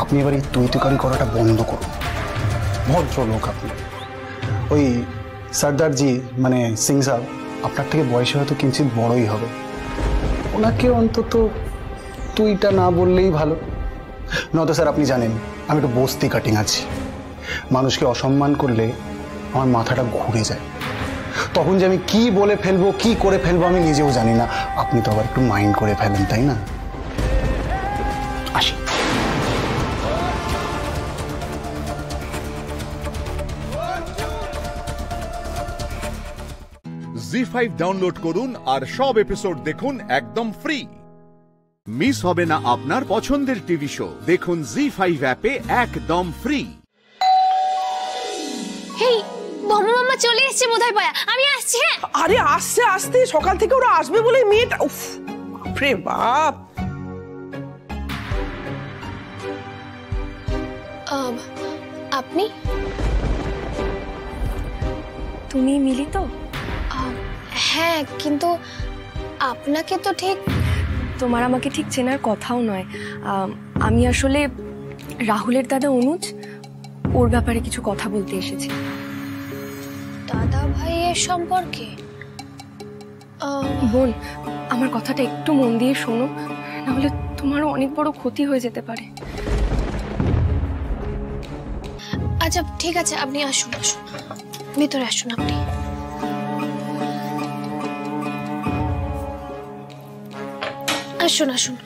আপনি এবার এই তুই-তুকারি করাটা বন্ধ করুন। ভদ্রলোক আপনি। ওই সর্দারজি মানে সিং সাহেব আপনার থেকে বয়সে হয়তো কিঞ্চিত বড়ই হবে, ওনাকে অন্তত তুইটা না বললেই ভালো। নয়তো স্যার আপনি জানেন আমি একটু বস্তি কাটিং আছি, মানুষকে অসম্মান করলে আমার মাথাটা ঘুরে যায়, তখন যে আমি কি বলে ফেলবো কি করে ফেলবো আমি নিজেও জানি না। আপনি তো আবার একটু মাইন্ড করে ফেলেন, তাই না? আসি। জি5 ডাউনলোড করুন আর সব এপিসোড দেখুন একদম ফ্রি। মিস হবে না আপনার পছন্দের টিভি শো, দেখুন জি5 অ্যাপে একদম ফ্রি। হেই বম্মা মামা চলে এসেছে বোধহয় পায়া, আমি আসছি। হ্যাঁ আরে আসছে আসতে, সকাল থেকে ওরা আসবে বলে মেয়েটা, উফ বাপরে বাপ। আপনি? তুমি মিলি তো? হ্যাঁ, কিন্তু আপনাকে তো ঠিক, তোমার আমাকে ঠিক চেনার কথাও নয়। আমি আসলে রাহুলের দাদা অনুজ, ওর ব্যাপারে কিছু কথা বলতে এসেছি। দাদা ভাইয়ের সম্পর্কে? বোন, আমার কথাটা একটু মন দিয়ে শোনো, নাহলে তোমারও অনেক বড় ক্ষতি হয়ে যেতে পারে। আচ্ছা ঠিক আছে, আপনি আসুন, আসুন ভিতরে আসুন। আপনি আসুন, আসুন।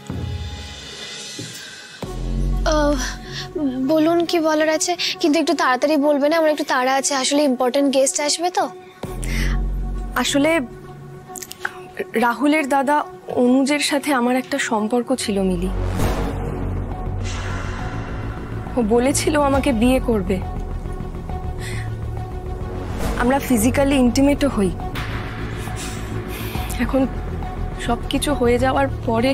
বলুন কি বলার আছে, কিন্তু একটু তাড়াতাড়ি বলবেন, আমার একটু তাড়া আছে, আসলে ইম্পর্টেন্ট গেস্ট আসবে তো। আসলে রাহুলের দাদা অনুজের সাথে আমার একটা সম্পর্ক ছিল মিলি। ও বলেছিল আমাকে বিয়ে করবে, আমরা ফিজিক্যালি ইন্টিমেটও হই। এখন সবকিছু হয়ে যাওয়ার পরে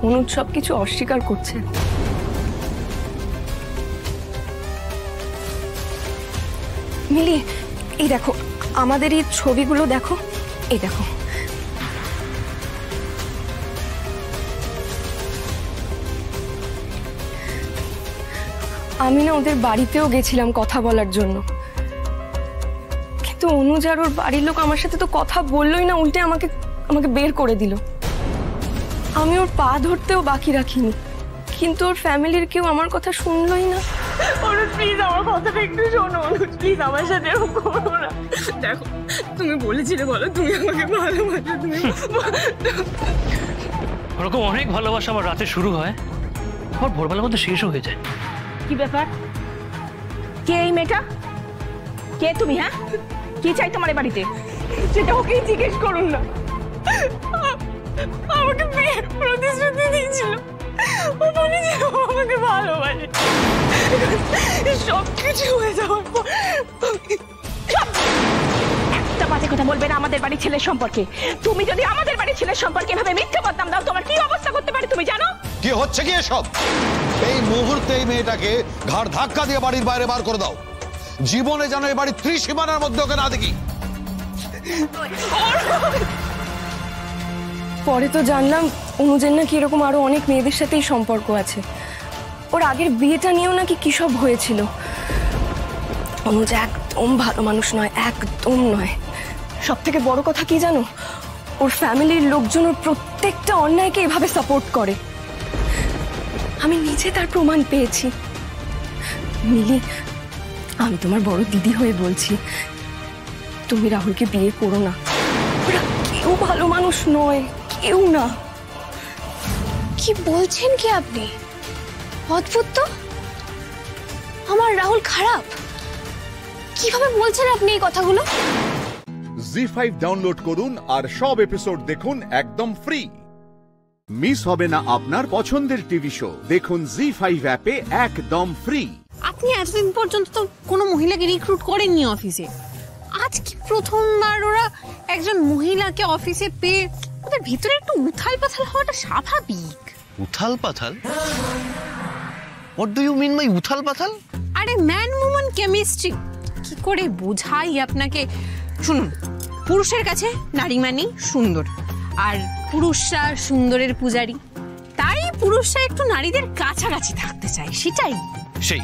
অনুজ সবকিছু অস্বীকার করছে। মিলি, এই দেখো আমাদের এই ছবিগুলো দেখো, এই দেখো। আমি না ওদের বাড়িতেও গেছিলাম কথা বলার জন্য, কিন্তু অনুজ আর ওর বাড়ির লোক আমার সাথে তো কথা বললোই না, উল্টে আমাকে বের করে দিল। আমি ওর পা ধরতেও বাকি রাখিনি, কিন্তু ওর ফ্যামিলির কেউ আমার কথা শুনলোই না। অনুজ প্লিজ আমার কথাটা একটু শোনো, অনুজ প্লিজ আমার সাথে এরকম করো না। দেখো তুমি বলেছিলে বলো তুমি আমাকে ভালোবাসো, তুমি ওরকম অনেক ভালোবাসা আমার রাতে শুরু হয়, আমার ভোরবেলার মধ্যে শেষও হয়ে যায়। কি ব্যাপার? কে এই মেয়েটা? কে তুমি? হ্যাঁ, কি চাই তোমার বাড়িতে? সেটা ওকেই জিজ্ঞেস করুন না। আমাকে বিয়ের প্রতিশ্রুতি দিয়েছিল, ও বলেছিল আমাকে ভালোবাসে। সব কিছু হয়ে যাওয়ার পর একটা বাজে কথা বলবে না আমাদের বাড়ির ছেলের সম্পর্কে। তুমি যদি আমাদের বাড়ির ছেলের সম্পর্কে এভাবে মিথ্যা বদনাম দাও, তোমার কি অবস্থা করতে পারে তুমি জানো? কি হচ্ছে কি এসব? এই মুহূর্তে এই মেয়েটাকে ঘাড় ধাক্কা দিয়ে বাড়ির বাইরে বার করে দাও, জীবনে যেন এই বাড়ির ত্রিসীমানার মধ্যে ওকে না দেখি। পরে তো জানলাম অনুজের নাকি এরকম আরো অনেক মেয়েদের সাথেই সম্পর্ক আছে। ওর আগের বিয়েটা নিয়েও নাকি কি সব হয়েছিল। অনুজ একদম ভালো মানুষ নয়, একদম নয়। সব থেকে বড় কথা কি জানো, ওর ফ্যামিলির লোকজন ওর প্রত্যেকটা অন্যায়কে এভাবে সাপোর্ট করে। আমি নিজে তার প্রমাণ পেয়েছি। মিলি, আমি তোমার বড় দিদি হয়ে বলছি, তুমি রাহুলকে বিয়ে করো না। ওরা কেউ ভালো মানুষ নয়, কেউ না। কি বলছেন কি আপনি? অদ্ভুত তো, আমার রাহুল খারাপ? কিভাবে বলছেন আপনি এই কথাগুলো? জি5 ডাউনলোড করুন আর সব এপিসোড দেখুন একদম ফ্রি। মিস হবে না আপনার পছন্দের টিভি শো। দেখুন জি5 অ্যাপে একদম ফ্রি। আপনি এতদিন পর্যন্ত তো কোনো মহিলাকে রিক্রুট করেননি অফিসে, আজ কি প্রথমবার ওরা একজন মহিলাকে অফিসে পেয়ে ওদের ভিতরে একটু উথাল পাথাল হওয়াটা স্বাভাবিক। উথাল পাথাল? What do you mean by উথাল পাথাল? আরে ম্যান ওম্যান কেমিস্ট্রি কি করে বোঝাই আপনাকে। শুনুন, পুরুষের কাছে নারী মানে সুন্দর, আর পুরুষরা সুন্দরের পূজারী, তাই পুরুষরা একটু নারীদের কাছাকাছি থাকতে চায়, সেটাই। সেই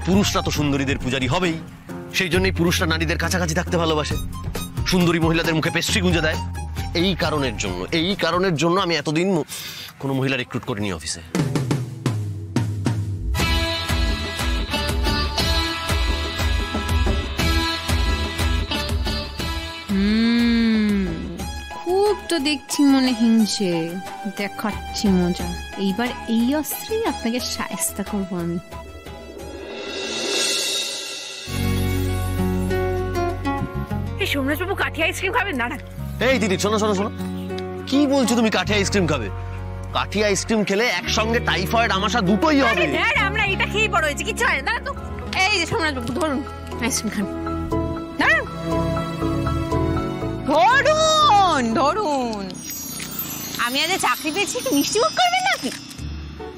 পুরুষরা তো সুন্দরীদের পূজারী হবেই, সেই জন্যই পুরুষরা নারীদের কাছাকাছি থাকতে ভালোবাসে, সুন্দরী মহিলাদের মুখে পেস্ট্রি গুঁজে দেয়। এই কারণের জন্য আমি এতদিন কোনো মহিলা রিক্রুট করিনি অফিসে। খুব তো দেখছি মনে হিংসে, দেখাচ্ছি মজা। এইবার এই অস্ত্রেই আপনাকে শায়েস্তা করবো আমি। সোমরাজবাবু কাঠি আইসক্রিম খাবেন? না না। এই দিদি, শোনো শোনো শোনো, কি বলছো তুমি? কাঠি আইসক্রিম খাবে? কাঠি আইসক্রিম খেলে একসঙ্গে টাইফয়েড আমাশা দুটোই হবে। আমরা এটা খেয়েই বড় হয়েছি, কিছু হয় না তো। এই যে সোমরাজবাবু ধরুন আইসক্রিম খান, ধরুন ধরুন। আমি আজ চাকরি পেয়েছি, মিষ্টি মুখ করবেন নাকি?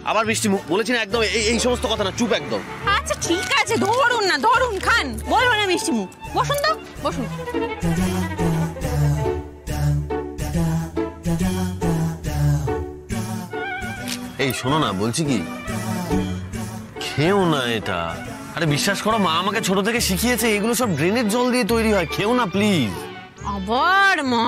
আবার মিষ্টি মুখ বলেছি না? একদম এই সমস্ত কথা না, চুপ একদম। আচ্ছা ঠিক আছে, ধরুন না, ধরুন খান, বলবো না মিষ্টি মুখ। বসুন তো, বসুন। এই শোনো না, বলছি কি, খেও না এটা। আরে বিশ্বাস করো, মা আমাকে ছোট থেকে শিখিয়েছে এগুলো সব ড্রেনের জল দিয়ে তৈরি হয়, খেও না প্লিজ। আবার মা,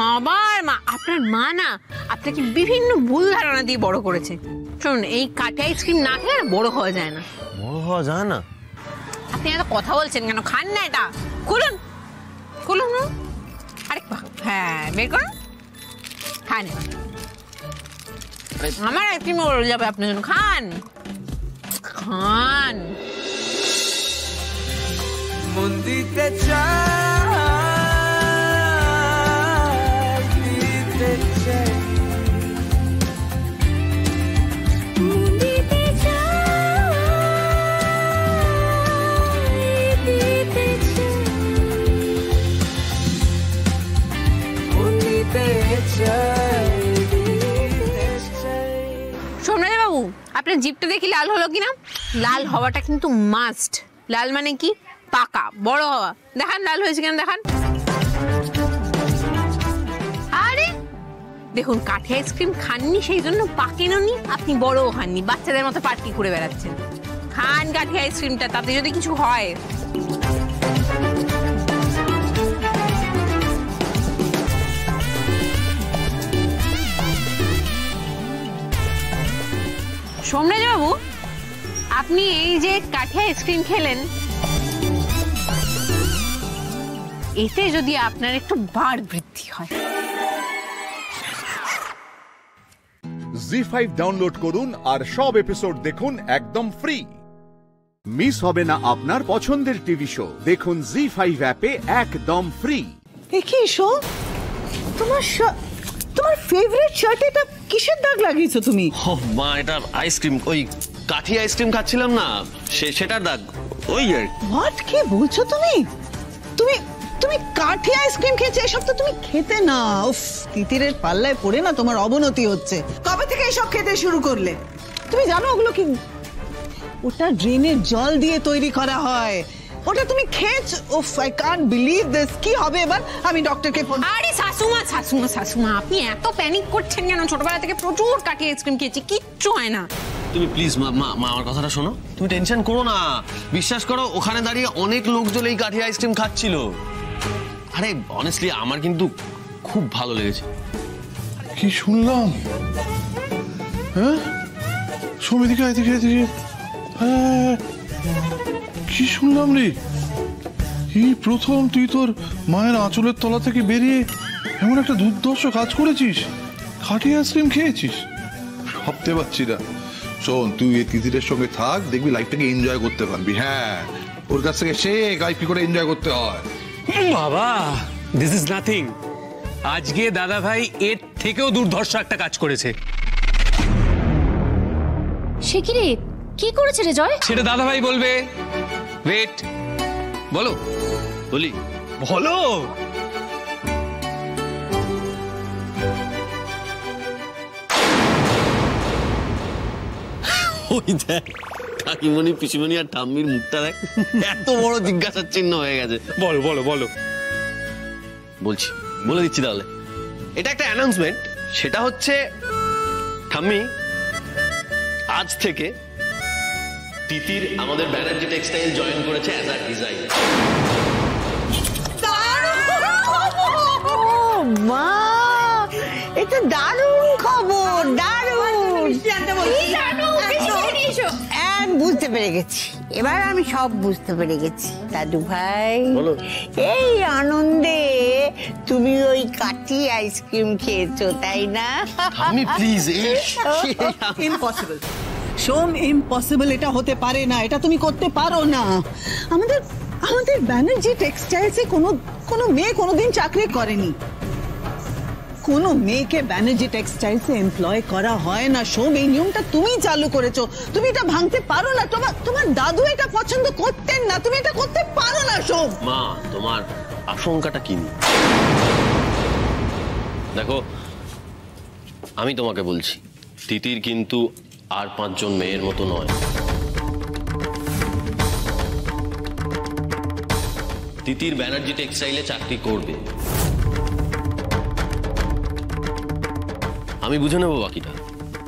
আপনার মা না আপনাকে বিভিন্ন ভুল ধারণা দিয়ে বড় করেছে। শুনুন, এই কাঠি আইসক্রিম না খেলে বড় হওয়া যায় না। বড় হওয়া যায় না? আপনি এত কথা বলছেন কেন? খান না এটা, খুলুন খুলুন। আরে হ্যাঁ, বের করুন, খান। আমার আইসক্রিম বড় যাবে আপনার জন্য, খান খান। মন দিতে চাই, সোমরাজবাবু, আপনার জিভটা দেখি লাল হলো কিনা? লাল হওয়াটা কিন্তু মাস্ট। লাল মানে কি? পাকা, বড় হওয়া। দেখান লাল হয়েছে কিনা, দেখান। আরে দেখুন, কাঠি আইসক্রিম খাননি সেই জন্য পাকেননি, আপনি বড়ও খাননি, বাচ্চাদের মতো পার্টি করে বেড়াচ্ছেন। খান কাঠি আইসক্রিমটা, তাতে যদি কিছু হয়। সোমরাজবাবু, আপনি এই যে কাঠি আইসক্রিম খেলেন, এতে যদি আপনার একটু বার বৃদ্ধি হয়। জি5 ডাউনলোড করুন আর সব এপিসোড দেখুন একদম ফ্রি। মিস হবে না আপনার পছন্দের টিভি শো। দেখুন জি5 অ্যাপে একদম ফ্রি। দেখি শো, তোমার ফেভারিট শার্টে এটা কিসের দাগ লাগিয়েছো তুমি? ও মা, এটা আইসক্রিম, ওই কাঠি আইসক্রিম খাচ্ছিলাম না, সেটার দাগ। ওই হোয়াট, কি বলছো তুমি? তুমি তুমি কাঠি আইসক্রিম খেয়েছো? এসব তো তুমি খেতে না। উফ, তিতিরের পাল্লায় পড়ে না তোমার অবনতি হচ্ছে। কবে থেকে এসব খেতে শুরু করলে? তুমি জানো ওগুলো কি? ওটা ড্রেনের জল দিয়ে তৈরি করা হয়, ওটা তুমি খেয়েছ? উফ, আই কান্ট বিলিভ দিস। কি হবে এবার? আমি ডক্টরকে ফোন। আরে শাশুমা আপনি এত প্যানিক করছেন কেন? ছোটবেলা থেকে প্রচুর কাঠি আইসক্রিম খেয়েছি, কিচ্ছু হয় না। তুমি প্লিজ মা আমার কথাটা শোনো, তুমি টেনশন করো না। বিশ্বাস করো, ওখানে দাঁড়িয়ে অনেক লোকজন এই কাঠি আইসক্রিম খাচ্ছিল। আরে অনেস্টলি আমার কিন্তু খুব ভালো লেগেছে। কি শুনলাম? হ্যাঁ সমিতিকা, এদিকে এদিকে। হ্যাঁ কি শুনলাম রে? এই প্রথম তুই তোর মায়ের আঁচলের তলা থেকে বেরিয়ে এমন একটা দুর্ধর্ষ কাজ করেছিস, খাটি আইসক্রিম খেয়েছিস। ভাবতে পারছি না। শোন, তুই এই তিথিরের সঙ্গে থাক, দেখবি লাইফটাকে এনজয় করতে পারবি। হ্যাঁ, ওর কাছ থেকে শেখ লাইফ কি করে এনজয় করতে হয়। বাবা, দিস ইজ নাথিং। আজকে দাদা ভাই এর থেকেও দুর্ধর্ষ একটা কাজ করেছে। সে কি রে? কি করেছে রে জয়? সেটা দাদা ভাই বলবে। ওয়েট, বলো। বলি, বলো। ওই দেখ কাকিমণি, পিসিমণি আর ঠাম্মির মুখটা দেখ, এত বড় জিজ্ঞাসার চিহ্ন হয়ে গেছে। বলো বলো বলো। বলছি, বলে দিচ্ছি তাহলে। এটা একটা অ্যানাউন্সমেন্ট। সেটা হচ্ছে, ঠাম্মি, আজ থেকে তিতির আমাদের ব্যানার্জি টেক্সটাইল জয়েন করেছে অ্যাজ আ ডিজাইনার। মা, এটা দারুণ খবর, দারুণ। বুঝতে পেরে গেছি, এবার আমি সব বুঝতে পেরে গেছি। দাদু ভাই, এই আনন্দে তুমি ওই কাঠি আইসক্রিম খেয়েছো, তাই না? আমি প্লিজ, ইম্পসিবল সোম, ইম্পসিবল। এটা হতে পারে না, এটা তুমি করতে পারো না। আমাদের ব্যানার্জি টেক্সটাইলসে কোনো মেয়ে কোনোদিন চাকরি করেনি। কোনো মেয়েকে ব্যানার্জি টেক্সটাইলসে এমপ্লয় করা হয় না সোম। এই নিয়মটা তুমি চালু করেছো, তুমি এটা ভাঙতে পারো না। তোমার দাদু এটা পছন্দ করতেন না, তুমি এটা করতে পারো না সোম। মা, তোমার আশঙ্কাটা কি? দেখো, আমি তোমাকে বলছি, তিতির কিন্তু আর 5 জন মেয়ের মতো নয়। তিতির ব্যানার্জি টেক্সটাইলে চাকরি করবে। আমি বুঝে নেবো বাকিটা।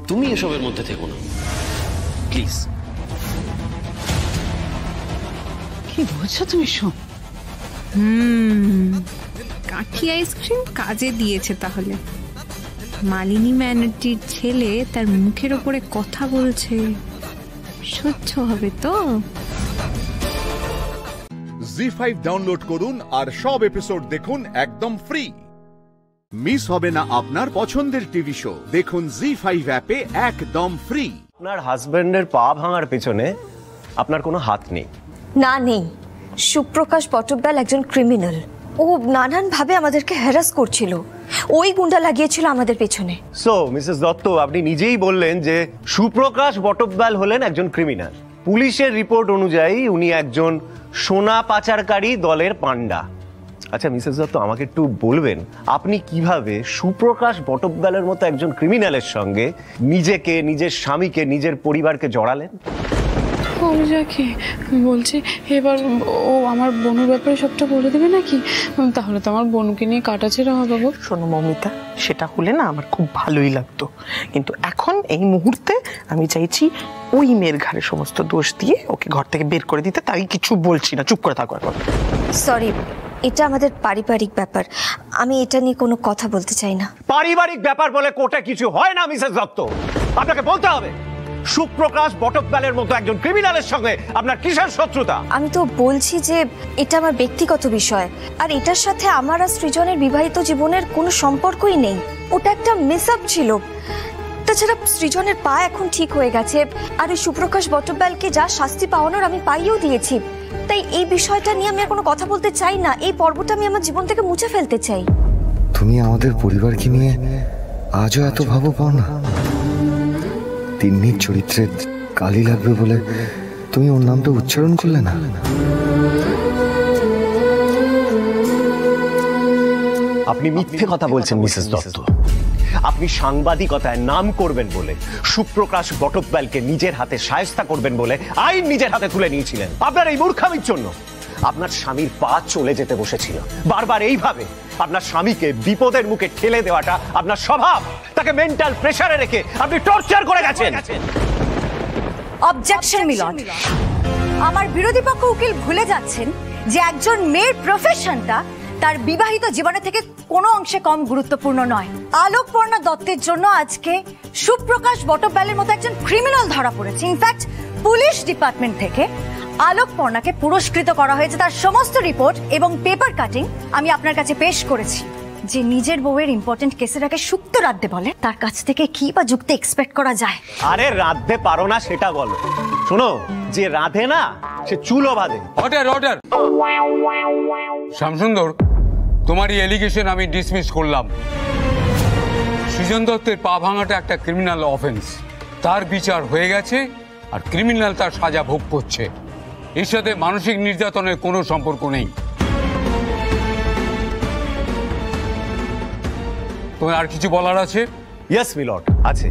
তুমি এসবের মধ্যে থেকো না প্লিজ। কি বলছো তুমি সোম? কাঠি আইসক্রিম কাজে দিয়েছে তাহলে। মালিনী ব্যানার্জির ছেলে তার মুখের ওপরে কথা বলছে, সহ্য হবে তো? জি5 ডাউনলোড করুন আর সব এপিসোড দেখুন একদম ফ্রি। মিস হবে না আপনার পছন্দের টিভি শো। দেখুন জি5 অ্যাপে একদম ফ্রি। আপনার হাজবেন্ডের পা ভাঙার পেছনে আপনার কোনো হাত নেই? না, নেই। সুপ্রকাশ বটব্যাল একজন ক্রিমিনাল। ও নানান ভাবে আমাদেরকে হ্যারাস করছিল। ওই গুন্ডা লাগিয়েছিল আমাদের পেছনে। সো মিসেস দত্ত, আপনি নিজেই বললেন যে সুপ্রকাশ বটব্যাল হলেন একজন ক্রিমিনাল। পুলিশের রিপোর্ট অনুযায়ী উনি একজন সোনা পাচারকারী দলের পান্ডা। আচ্ছা মিসেস দত্ত, আমাকে একটু বলবেন আপনি কিভাবে সুপ্রকাশ বটব্যালের মতো একজন ক্রিমিনালের সঙ্গে নিজেকে, নিজের স্বামীকে, নিজের পরিবারকে জড়ালেন? যাকে বলছি, এবার ও আমার বোনের ব্যাপারে সবটা বলে দেবে নাকি? তাহলে তো আমার বোনকে নিয়ে কাটাছেড়া হবে গো। শোনো মমিতা, সেটা হলে না আমার খুব ভালোই লাগতো, কিন্তু এখন এই মুহূর্তে আমি চাইছি ওই মেয়ের ঘাড়ে সমস্ত দোষ দিয়ে ওকে ঘর থেকে বের করে দিতে। তাই কিছু বলছি না, চুপ করে থাকো এখন। সরি, এটা আমাদের পারিবারিক ব্যাপার, আমি এটা নিয়ে কোনো কথা বলতে চাই না। পারিবারিক ব্যাপার বলে কোর্টে কিছু হয় না মিসেস দত্ত। আপনাকে বলতে হবে সুপ্রকাশ বটব্যালের মতো একজন ক্রিমিনালের সঙ্গে আপনার কিসের শত্রুতা? আমি তো বলছি যে এটা আমার ব্যক্তিগত বিষয়, আর এটার সাথে আমার আর সৃজনের বিবাহিত জীবনের কোনো সম্পর্কই নেই। ওটা একটা মিস আপ ছিল। তাছাড়া সৃজনের পা এখন ঠিক হয়ে গেছে, আর ওই সুপ্রকাশ বটব্যালকে যা শাস্তি পাওয়ানোর আমি পাইও দিয়েছি। তাই এই বিষয়টা নিয়ে আমি আর কোনো কথা বলতে চাই না। এই পর্বটা আমি আমার জীবন থেকে মুছে ফেলতে চাই। তুমি আমাদের পরিবারকে নিয়ে আজও এত ভাবো পাও না? তিন্নির চরিত্রে কালি লাগবে বলে তুমি ওর নামটা উচ্চারণ করলে না? আপনি মিথ্যে কথা বলছেন মিসেস দত্ত। আপনি সাংবাদিকতায় নাম করবেন বলে, সুপ্রকাশ বটব্যালকে নিজের হাতে শায়েস্তা করবেন বলে আইন নিজের হাতে তুলে নিয়েছিলেন। আপনার এই মূর্খামির জন্য আপনার স্বামীর পা চলে যেতে বসেছিল। বারবার এইভাবে আপনার স্বামীকে বিপদের মুখে ঠেলে দেওয়াটা আপনার স্বভাব। তাকে মেন্টাল প্রেসারে রেখে আপনি টর্চার করে গেছেন। অবজেকশন মিলন, আমার বিরোধী পক্ষ উকিল ভুলে যাচ্ছেন যে একজন মেয়ের প্রফেশনটা তার বিবাহিত জীবনে থেকে কোনো অংশে কম গুরুত্বপূর্ণ নয়। আলোকপর্ণা দত্তের জন্য আজকে সুপ্রকাশ বটব্যালের মতো একজন ক্রিমিনাল ধরা পড়েছে। ইনফ্যাক্ট পুলিশ ডিপার্টমেন্ট থেকে আলোকপর্ণাকে পুরস্কৃত করা হয়েছে। তার সমস্ত রিপোর্ট এবং পেপার কাটিং আমি আপনার কাছে পেশ করেছি। যে নিজের বউয়ের ইম্পর্টেন্ট কেসের আগে সুক্ত রাধতে বলে, তার কাছ থেকে কি বা যুক্তি এক্সপেক্ট করা যায়? আরে রাধতে পারো না সেটা বলো। শোনো, যে রাধে না সে চুলো বাঁধে। Order order. শ্যামসুন্দর, তোমার এই এলিগেশন আমি ডিসমিস করলাম। সৃজন দত্তের পা ভাঙাটা একটা ক্রিমিনাল অফেন্স। তার বিচার হয়ে গেছে আর ক্রিমিনাল তার সাজা ভোগ করছে। এর সাথে মানসিক নির্যাতনের কোনো সম্পর্ক নেই। তোমার আর কিছু বলার আছে? ইয়েস মিলর্ড, আছে।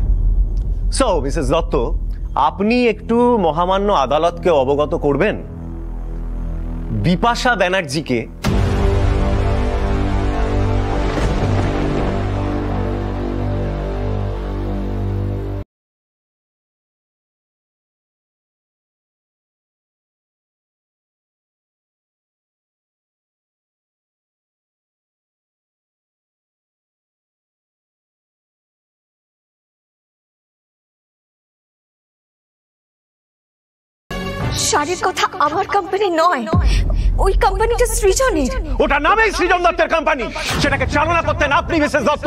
সো মিসেস দত্ত, আপনি একটু মহামান্য আদালতকে অবগত করবেন বিপাশা ব্যানার্জিকে শাড়ির কথা আমার কোম্পানি নয়, ওই কোম্পানিটা সৃজনের। ওটা নামেই সৃজন দত্তের কোম্পানি, সেটাকে চালনা করতেন আপনি মিসেস দত্ত।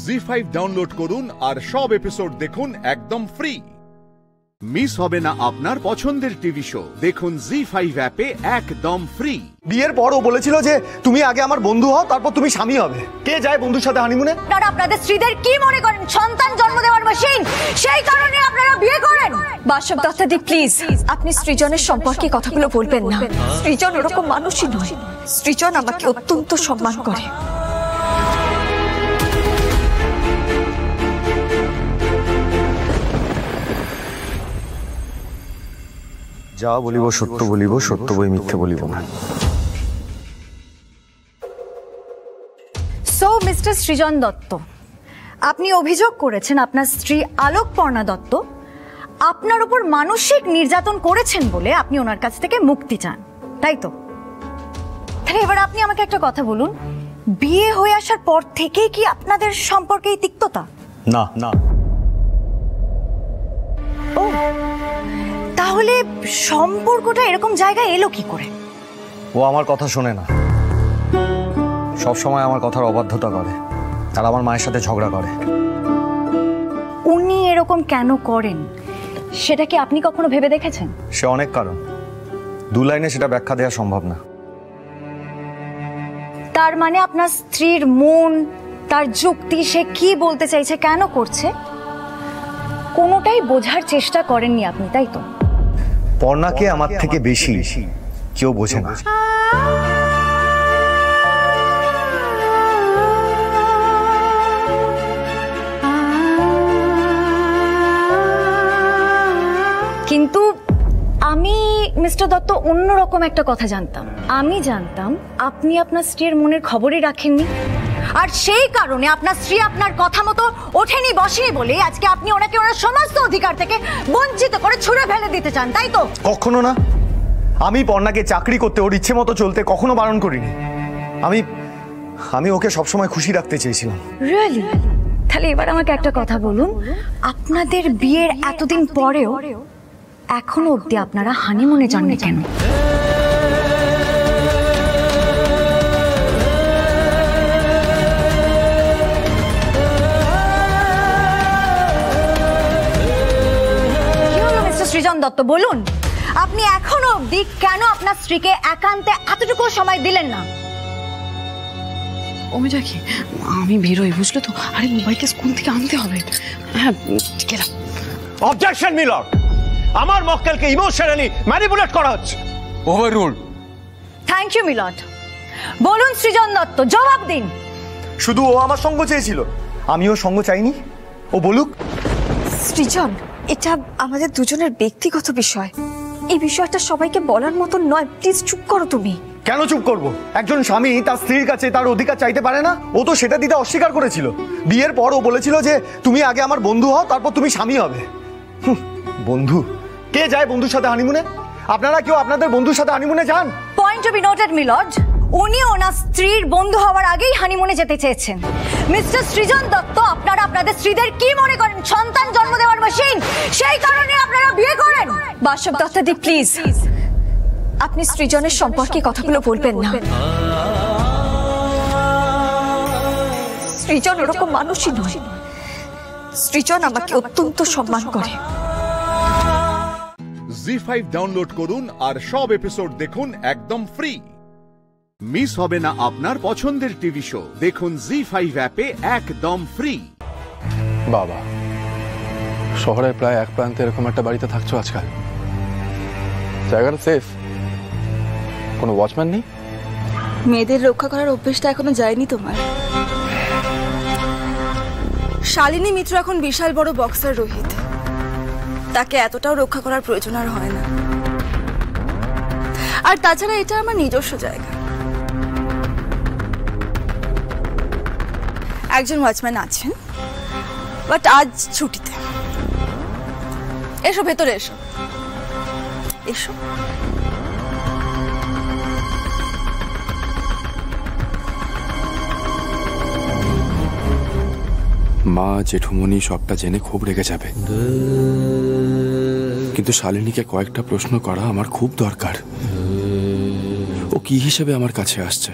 জি5 ডাউনলোড করুন আর সব এপিসোড দেখুন একদম ফ্রি। মিস হবে না আপনার পছন্দের টিভি শো, দেখুন জি5 অ্যাপে একদম ফ্রি। বিয়ের পর ও বলেছিল যে তুমি আগে আমার বন্ধু হও, তারপর তুমি স্বামী হবে। কে যায় বন্ধুর সাথে হানিমুনে? আপনারা আপনাদের স্ত্রীদের কি মনে করেন? সন্তান জন্ম দেওয়ার মেশিন, সেই কারণে আপনারা বিয়ে করেন? বাসব দত্তাদি প্লিজ, আপনি সৃজনের সম্পর্কে কথাগুলো বলবেন না। সৃজন ওরকম মানুষই নয়। সৃজন আমাকে অত্যন্ত সম্মান করে। যা বলিব সত্য বলিব, সত্য বই মিথ্যে বলিব না। সো মিস্টার সৃজন দত্ত, আপনি অভিযোগ করেছেন আপনার স্ত্রী আলোকপর্ণা দত্ত আপনার উপর মানসিক নির্যাতন করেছেন বলে আপনি ওনার কাছ থেকে মুক্তি চান, তাই তো? তাহলে এবার আপনি আমাকে একটা কথা বলুন, বিয়ে হয়ে আসার পর থেকেই কি আপনাদের সম্পর্কে এই তিক্ততা? না না। ও, তাহলে সম্পর্কটা এরকম জায়গায় এলো কি করে? ও আমার কথা শোনে না, সব সময় আমার কথার অবাধ্যতা করে, আর আমার মায়ের সাথে ঝগড়া করে। উনি এরকম কেন করেন সেটা কি আপনি কখনো ভেবে দেখেছেন? সে অনেক কারণ, দু লাইনে সেটা ব্যাখ্যা দেওয়া সম্ভব না। তার মানে আপনার স্ত্রীর মন, তার যুক্তি, সে কি বলতে চাইছে, কেন করছে, কোনোটাই বোঝার চেষ্টা করেননি আপনি, তাই তো? পর্ণাকে আমার থেকে বেশি কেউ বোঝে না। কিন্তু আমি মিস্টার দত্ত অন্যরকম একটা কথা জানতাম। আমি জানতাম আপনি আপনার স্ত্রীর মনের খবরই রাখেননি, আর সেই কারণে আপনার স্ত্রী আপনার কথা মতো ওঠেনি বসেনি বলে আজকে আপনি ওনাকে ওনার সমস্ত অধিকার থেকে বঞ্চিত করে ছুঁড়ে ফেলে দিতে চান, তাই তো? কখনো না। আমি পর্ণাকে চাকরি করতে, ওর ইচ্ছে মতো চলতে কখনো বারণ করিনি। আমি ওকে সবসময় খুশি রাখতে চেয়েছিলাম। রিয়েলি? তাহলে এবার আমাকে একটা কথা বলুন, আপনাদের বিয়ের এতদিন পরেও এখনো অবধি আপনারা হানিমুনে যাননি কেন? সৃজন দত্ত বলুন, আপনি এখনো অবধি কেন আপনার স্ত্রীকে একান্তে এতটুকু সময় দিলেন না? ওমেজা কি, আমি বেরোই, বুঝলো তো? আরে মোবাইলটা স্কুল থেকে আনতে হবে। হ্যাঁ, গেলাম। অবজেকশন মিলর্ড, আমার মক্কেলকে ইমোশনালি ম্যানিপুলেট করা হচ্ছে। ওভাররুল। Thank you milord. বলুন সৃজন দত্ত, জবাব দিন। শুধু ও আমার সঙ্গ চেয়েছিল, আমিও সঙ্গ চাইনি। ও বলুক। সৃজন, এটা আমাদের দুজনের ব্যক্তিগত বিষয়, এই বিষয়টা সবাইকে বলার মতো নয়। প্লিজ চুপ করো তুমি। কেন চুপ করব? একজন স্বামী তার স্ত্রীর কাছে তার অধিকার চাইতে পারে না? ও তো সেটা দিতে অস্বীকার করেছিল। বিয়ের পর ও বলেছিল যে তুমি আগে আমার বন্ধু হও, তারপর তুমি স্বামী হবে। বন্ধু? কে যায় বন্ধুর সাথে হানিমুনে? আপনারা কেউ আপনাদের বন্ধুর সাথে হানিমুনে যান? Point to be noted milord, উনি ওনার স্ত্রীর বন্ধু হওয়ার আগেই হানিমুনে যেতে চেয়েছেন। মিস্টার সৃজন দত্ত, আপনারা আপনাদের স্ত্রীদের কি মনে করেন? সন্তান জন্ম দেওয়ার মেশিন, সেই কারণে আপনারা বিয়ে করেন? বাসব দত্তাদি প্লিজ, আপনি সৃজনের সম্পর্কে কথাগুলো বলবেন না। সৃজন ওরকম মানুষই নয়। সৃজন আমাকে অত্যন্ত সম্মান করে। জি5 ডাউনলোড করুন আর সব এপিসোড দেখুন একদম ফ্রি। মিস হবে না আপনার পছন্দের টিভি শো। দেখুন জি5 অ্যাপে একদম ফ্রি। বাবা, শহরের প্রায় এক প্রান্তে এরকম একটা বাড়িতে থাকছো আজকাল। জায়গাটা সেফ? কোনো ওয়াচম্যান নেই? মেয়েদের রক্ষা করার অভ্যেসটা এখনো যায়নি তোমার। শালিনী মিত্র এখন বিশাল বড় বক্সার রোহিত, তাকে এতটাও রক্ষা করার প্রয়োজন আর হয় না। আর তাছাড়া এটা আমার নিজস্ব জায়গা। একজন ওয়াচম্যান আছেন, বাট আজ ছুটিতে। এসো ভেতরে, এসো এসো। মা জেঠুমনি সবটা জেনে খুব রেগে যাবে, কিন্তু শালিনীকে কয়েকটা প্রশ্ন করা আমার খুব দরকার। ও কি হিসেবে আমার কাছে আসছে,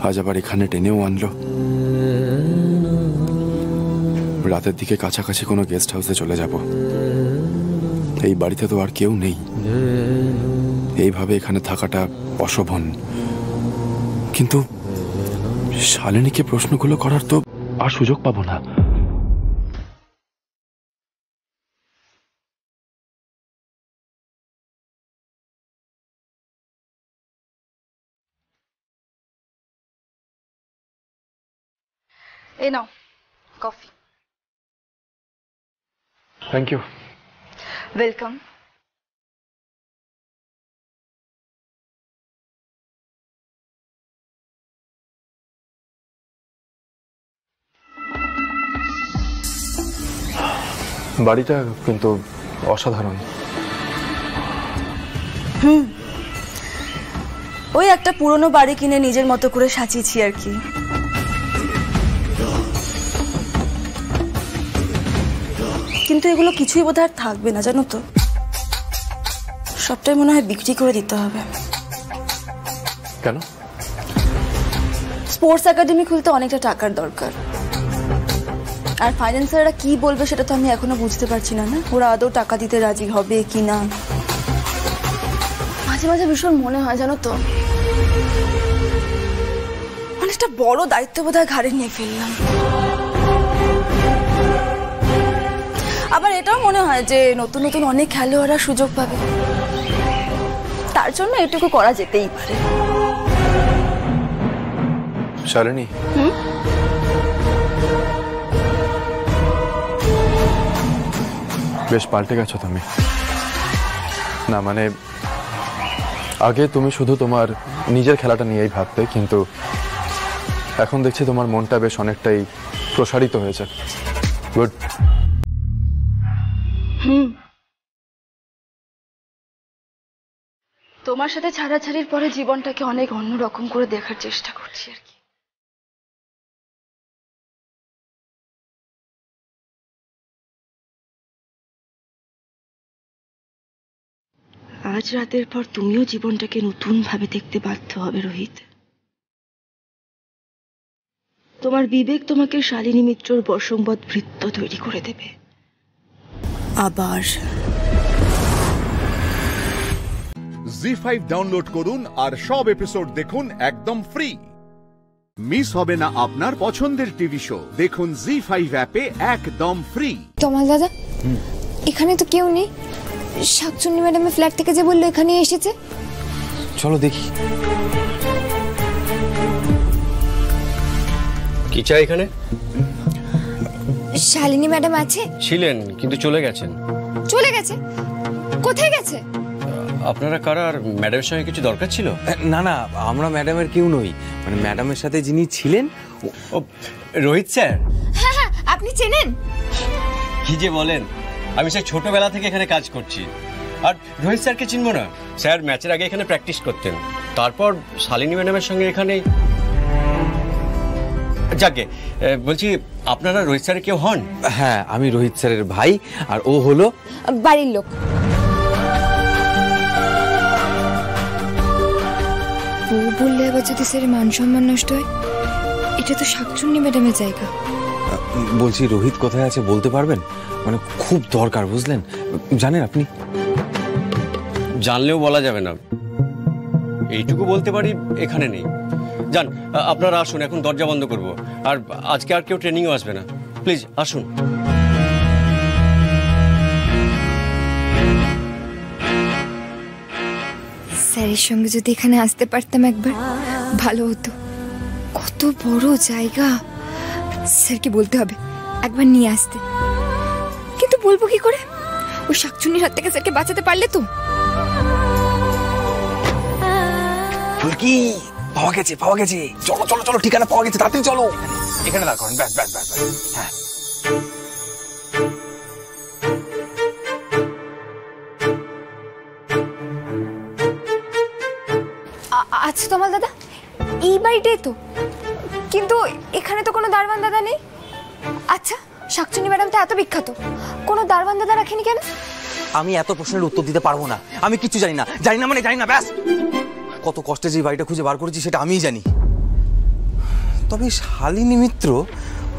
আজ আবার এখানে টেনেও আনলো। রাতের দিকে কাছাকাছি কোনো গেস্ট হাউসে চলে যাব। এই বাড়িতে তো আর কেউ নেই, এইভাবে এখানে থাকাটা অশোভন। কিন্তু শালিনীকে প্রশ্নগুলো করার তো আর সুযোগ পাবো না। এই নাও কফি। Thank you. ওয়েলকাম। বাড়িটা কিন্তু অসাধারণ। ওই একটা পুরনো বাড়ি কিনে নিজের মতো করে সাজিয়েছি আর কি। কিন্তু এগুলো কিছুই বোধহয় আর থাকবে না, জানো তো। সবটাই মনে হয় বিক্রি করে দিতে হবে। কেন? স্পোর্টস একাডেমি খুলতে অনেকটা টাকার দরকার, আর ফাইন্যান্সাররা কি বলবে সেটা তো আমি এখনো বুঝতে পারছি না। ওরা আদৌ টাকা দিতে রাজি হবে কি না। মাঝে মাঝে ভীষণ মনে হয়, জানো তো, অনেকটা বড় দায়িত্ব বোধহয় ঘাড়ে নিয়ে ফেললাম। আবার এটাও মনে হয় যে নতুন নতুন অনেক খেলোয়াড়রা সুযোগ পাবে, তার জন্য এটুকু করা যেতেই পারে। শালিনী, বেশ পাল্টে গেছো তুমি। না মানে, আগে তুমি শুধু তোমার নিজের খেলাটা নিয়েই ভাবতে, কিন্তু এখন দেখছি তোমার মনটা বেশ অনেকটাই প্রসারিত হয়েছে। গুড। তোমার সাথে ছাড়াছাড়ির পরে জীবনটাকে অনেক অন্যরকম করে দেখার চেষ্টা করছি আর কি। আজ রাতের পর তুমিও জীবনটাকে নতুন ভাবে দেখতে বাধ্য হবে রোহিত। তোমার বিবেক তোমাকে শালিনী মিত্রর বশংবদ বৃত্ত তৈরি করে দেবে। আবার জি5 ডাউনলোড করুন আর সব এপিসোড দেখুন একদম ফ্রি। মিস হবে না আপনার পছন্দের টিভি শো। দেখুন জি5 অ্যাপে একদম ফ্রি। তমাল দাদা, এখানে তো কেউ নেই। শাকচুন্নি ম্যাডামের ফ্ল্যাট থেকে যে বললো এখানে এসেছে। চলো দেখি কি চাই এখানে। শালিনী ম্যাডাম আছে? ছিলেন, কিন্তু চলে গেছেন। চলে গেছে? কোথায় গেছে? আপনারা কারা? আর ম্যাডামের সঙ্গে কিছু দরকার ছিল? না না, আমরা ম্যাডামের কেউ নই, মানে ম্যাডামের সাথে যিনি ছিলেন রোহিত স্যার। হ্যাঁ হ্যাঁ, আপনি চেনেন? কি যে বলেন, আমি সেই ছোটবেলা থেকে এখানে কাজ করছি। আর রোহিত স্যারকে চিনবো না? স্যার ম্যাচের আগে এখানে প্র্যাকটিস করতেন, তারপর শালিনী ম্যাডামের সঙ্গে এখানে। যাকে বলছি, আপনারা রোহিত স্যারের কেউ হন? হ্যাঁ, আমি রোহিত স্যারের ভাই, আর ও হলো বাড়ির লোক। ও বললে আবার যদি স্যারের মান সম্মান নষ্ট হয়? এটা তো শাকচুন্নি ম্যাডামের জায়গা। বলছি, রোহিত কোথায় আছে বলতে পারবেন? মানে খুব দরকার, বুঝলেন? জানেন আপনি? জানলেও বলা যাবে না, এইটুকু বলতে পারি এখানে নেই। যান, আপনারা আসুন, এখন দরজা বন্ধ করব। আর আজকে আর কেউ ট্রেনিংও আসবে না, প্লিজ আসুন। স্যারের সঙ্গে যদি এখানে আসতে পারতাম একবার, ভালো হতো। কত বড় জায়গা, স্যারকে বলতে হবে একবার নিয়ে আসতে। কিন্তু বলবো কি করে? ওই শাকচুন্নির হাত থেকে স্যারকে বাঁচাতে পারলে তো। ফুলকি, পাওয়া গেছে, পাওয়া গেছে। চলো চলো চলো, ঠিকানা পাওয়া গেছে, তাড়াতাড়ি চলো। এখানে রাখো, ব্যাস ব্যাস ব্যাস। হ্যাঁ, আচ্ছা তমাল দাদা, এই বাড়িটাই তো, কিন্তু এখানে তো কোনো দারোয়ান দাদা নেই। আচ্ছা, শাকচুন্নি ম্যাডাম তো এত বিখ্যাত, কোনো দারোয়ান দাদা রাখেনি কেন? আমি এত প্রশ্নের উত্তর দিতে পারবো না। আমি কিছু জানি না, জানি না মানে জানি না, ব্যাস। কত কষ্টে যে বাড়িটা খুঁজে বার করেছি সেটা আমিই জানি। তবে শালিনী মিত্র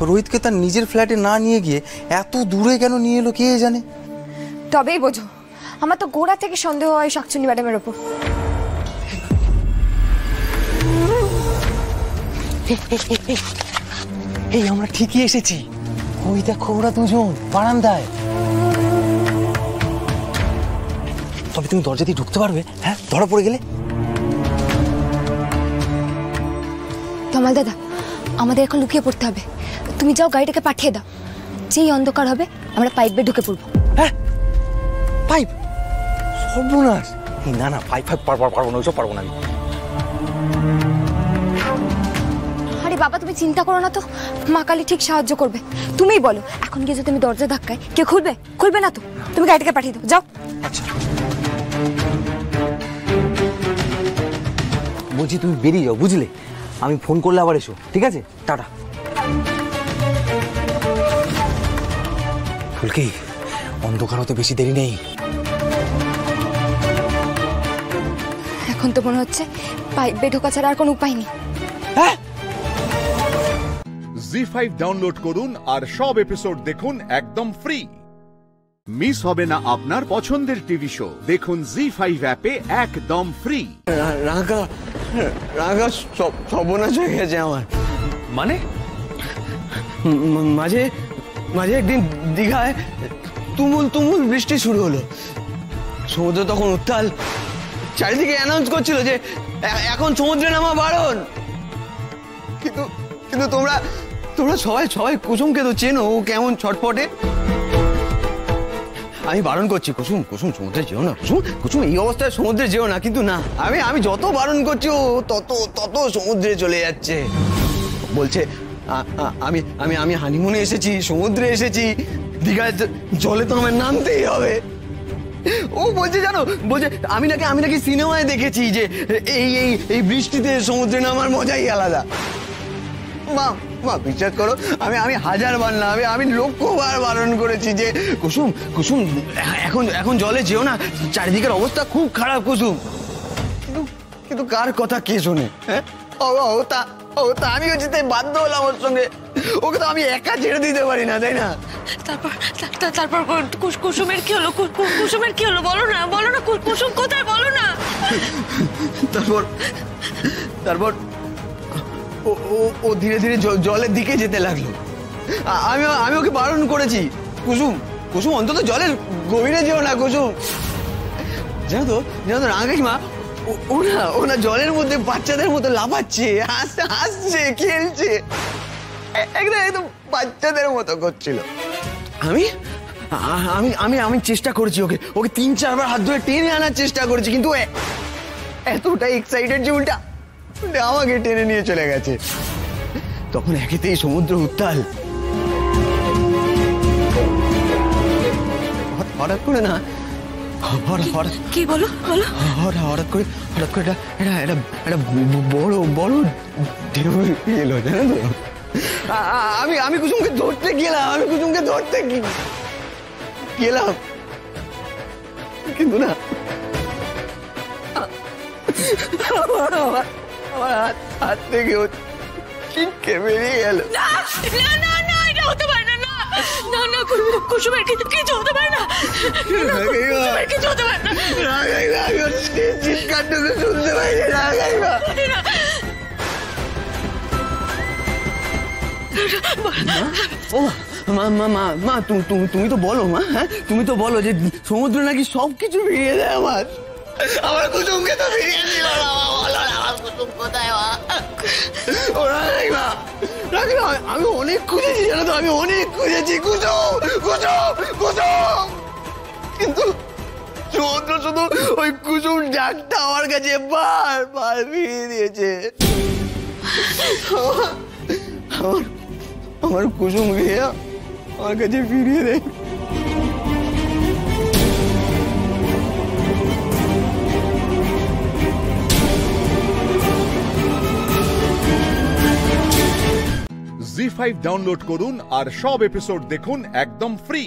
রোহিতকে তার নিজের ফ্ল্যাটে না নিয়ে গিয়ে এত দূরে কেন নিয়ে এলো কে জানে। তবেই বোঝো, আমার তো গোড়া থেকে সন্দেহ হয় শাকচুন্নি ম্যাডামের ওপর। এই আমরা ঠিকই এসেছি। ওই দেখো, ওরা দুজন বারান্দায়। তবে তুমি দরজা দিয়ে ঢুকতে পারবে? হ্যাঁ, ধরা পড়ে গেলে? তমাল দাদা, আমাদের এখন লুকিয়ে পড়তে হবে। তুমি যাও, গাড়িটাকে পাঠিয়ে দাও। যেই অন্ধকার হবে আমরা পাইপে ঢুকে পড়বো। হ্যাঁ, পাইপ? সর্বনাশ! না না, পাইপ পারবো না, ওইসব পারবো না আমি। আরে বাবা, তুমি চিন্তা করো না তো, মা কালী ঠিক সাহায্য করবে। তুমিই বলো, এখন গিয়ে যদি তুমি দরজা ধাক্কায়, কেউ খুলবে? খুলবে না তো। তুমি গাড়িটাকে পাঠিয়ে দাও, যাও। আচ্ছা, বলছি তুমি বেরিয়ে যাও, বুঝলে? আমি ফোন করলে আবার এসো, ঠিক আছে? টাটা। ফুলকি, অন্ধকার হতে বেশি দেরি নেই। এখন তো মনে হচ্ছে পাইপে ঢোকা ছাড়া আর কোনো উপায় নেই। জি5 ডাউনলোড করুন আর সব এপিসোড দেখুন একদম ফ্রি। মিস হবে না আপনার পছন্দের টিভি শো, দেখুন জি5 অ্যাপে একদম ফ্রি। রাগা রাগা সর্বনাশ হয়ে গেছে আমার। মানে? মাঝে মাঝে একদিন দীঘায় তুমুল তুমুল বৃষ্টি শুরু হলো। সমুদ্র তখন উত্তাল, চারিদিকে অ্যানাউন্স করছিল যে এখন সমুদ্রে নামা বারণ। কিন্তু কিন্তু তোমরা তোমরা সবাই সবাই কুসুমকে তো চেনো, ও কেমন ছটফটে। আমি বারণ করছি, কুসুম কুসুম সমুদ্রে যেও না, কুসুম কুসুম এই অবস্থায় সমুদ্রে যেও না। কিন্তু না, আমি যত বারণ করছি ও তত তত সমুদ্রে চলে যাচ্ছে। বলছে আমি আমি আমি হানিমুনে এসেছি, সমুদ্রে এসেছি, দীঘায় জলে তো আমার নামতেই হবে। ও বলছে জানো, বলছে আমি নাকি সিনেমায় দেখেছি যে এই এই এই বৃষ্টিতে সমুদ্রে নামার মজাই আলাদা। মা মা বিশ্বাস করো, আমি হাজারবার না, আমি লক্ষবার বারণ করেছি যে কুসুম কুসুম এখন জলে যেও না, চারিদিকের অবস্থা খুব খারাপ কুসুম। কিন্তু কার কথা কে শোনে? হ্যাঁ, ও তা আমি হচ্ছে তাই বাধ্য হলাম ওর সঙ্গে। ওকে তো আমি একা ছেড়ে দিতে পারি না, তাই না? তারপর কুসুমের কি হলো? কুসুমের কি হলো বলো না, বলো না। কুসুম কোথায় বলো না। তারপর ও ধীরে ধীরে জলের দিকে যেতে লাগলো। আমি ওকে বারণ করেছি, কুসুম কুসুম অন্তত জলের গভীরে যেও না কুসুম। জানো তো রাঙাইমা, ওনা জলের মধ্যে বাচ্চাদের মতো লাফাচ্ছে, হাসছে, খেলছে, একদম বাচ্চাদের মতো করছিল। আমি আমি আমি আমি চেষ্টা করেছি ওকে ওকে 3-4 বার হাত ধরে টেনে আনার চেষ্টা করেছি, কিন্তু এতটাই এক্সাইটেড যে উল্টা আমাকে টেনে নিয়ে চলে গেছে। তখন একেতেই সমুদ্র উত্তাল, হঠাৎ করে না কি বলো বলো হঠাৎ করে একটা বড় বড় ঢেউ এলো, জানো তো? আমি কুসুমকে ধরতে গেলাম, কিন্তু না আমার হাত থেকে ছিটকে বেরিয়ে গেল। এটা হতে পারে না, না না কুসুমের কিছু হতে পারে না, কিছু হতে পারে না। চিৎকারটুকু শুনতে পাইনি। মা তুমি তো বলো, মা, হ্যাঁ তুমি তো বলো যে সমুদ্র নাকি সবকিছু ফিরিয়ে দেয়। আমার কুসুমকে তো ফিরিয়ে দিল না। আমার কুসুম কোথায়? আমি অনেক খুঁজেছি, জানো তো, আমি অনেক খুঁজেছি কুসুম, কিন্তু সমুদ্র শুধু ওই কুসুম ডাকটা আমার কাছে বারবার ফিরিয়ে দিয়েছে। আমার কুসুম গিয়ে আমার কাছে ফিরিয়ে দেয়। জি5 ডাউনলোড করুন আর সব এপিসোড দেখুন একদম ফ্রি।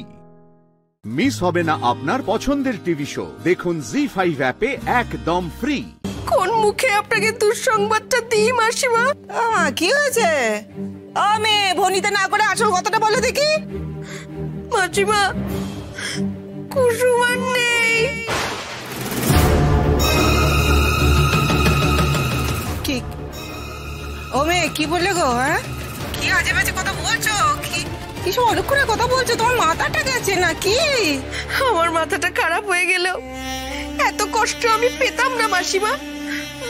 মিস হবে না আপনার পছন্দের টিভি শো, দেখুন জি5 অ্যাপে একদম ফ্রি। কোন মুখে আপনাকে দুঃসংবাদটা দিই মাসিমা? কি হয়েছে? আমি ভনিতে না করে আসল কথাটা বলো দেখি। মাসিমা, কুসুম আর নেই। কি ও মেয়ে, কি বললে গো? হ্যাঁ, কি আজে বাজে কথা বলছো? কি সব অলক্ষণে কথা বলছো? তোমার মাথাটা গেছে নাকি? আমার মাথাটা খারাপ হয়ে গেল। এত কষ্ট আমি পেতাম না মাসিমা।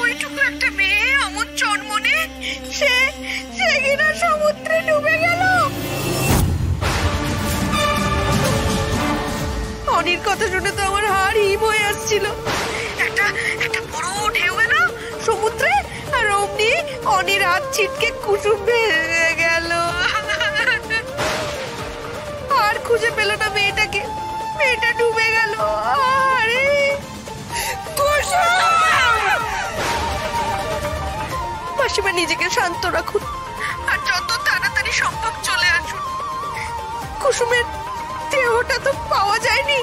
ওইটুকু একটা মেয়ে অমন চনমনে, সে কিনা সমুদ্রে ডুবে গেল। অনির কথা শুনে তো আমার হাড় হিম হয়ে আসছিল। একটা বড় ঢেউ এলো সমুদ্রে, আর অমনি অনির হাত ছিটকে কুসুম ভেঙে গেল। আর খুঁজে পেল না মেয়েটাকে, মেয়েটা ডুবে গেল। আরে মাসিমা, নিজেকে শান্ত রাখুন আর যত তাড়াতাড়ি সম্ভব চলে আসুন। কুসুমের দেহটা তো পাওয়া যায়নি,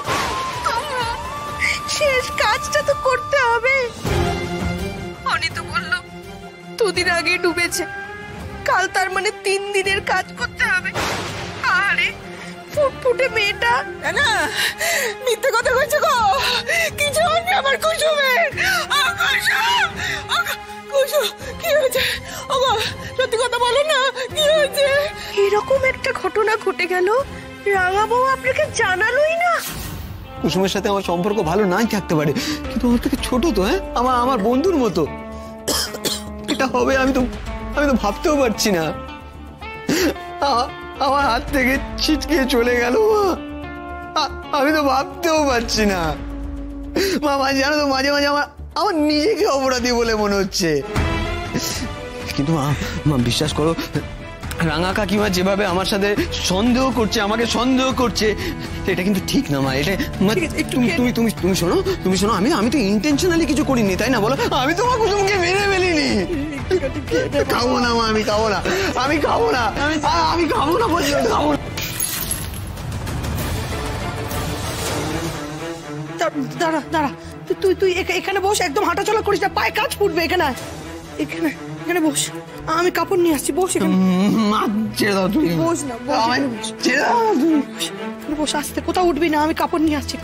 শেষ কাজটা তো করতে হবে। অনি তো বলল 2 দিন আগে ডুবেছে, কাল তার মানে 3 দিনের কাজ করতে হবে। আরে ফুটফুটে মেয়েটা না, মিথ্যে কথা কইছো গো। কিছু হয়নি আমার কুসুমের। কুসুম, কি হয়েছে? সত্যি কথা বলো না, কি হয়েছে? এরকম একটা ঘটনা ঘটে গেল, রাঙা বউ আপনাকে জানালোই না। কুসুমের সাথে আমার সম্পর্ক ভালো নাই থাকতে পারে, কিন্তু আমার থেকে ছোট তো, হ্যাঁ, আমার বন্ধুর মতো। এটা হবে আমি তো ভাবতেও পারছি না। আমার হাত থেকে ছিটকে চলে গেল। আমি তো ভাবতেও পারছি না। মা, জানো তো, মাঝে মাঝে আমার নিজেকে অপরাধী বলে মনে হচ্ছে। কিন্তু মা, বিশ্বাস করো, রাঙা কাকিমা যেভাবে আমার সাথে আমাকে সন্দেহ করছে, এটা কিন্তু ঠিক না, মা। এটা তুমি শোনো, আমি তো ইন্টেনশনালি কিছু করিনি, তাই না বলো? আমি তোমার কুসুমকে মেরে ফেলিনি। খাবো না মা, আমি খাবো না বলছি, খাবো না। দাঁড়া, তুই এখানে বস, একদম হাঁটাচলা করিস না, পায়ে কাজ ফুটবে। এখানে বস, আমি কাপড় নিয়ে আসছি। বস এখানে। ছেড়ে দাও তুমি। বস না, ছেড়ে দাও। বস, আসতে, কোথাও উঠবি না, আমি কাপড় নিয়ে আসছি।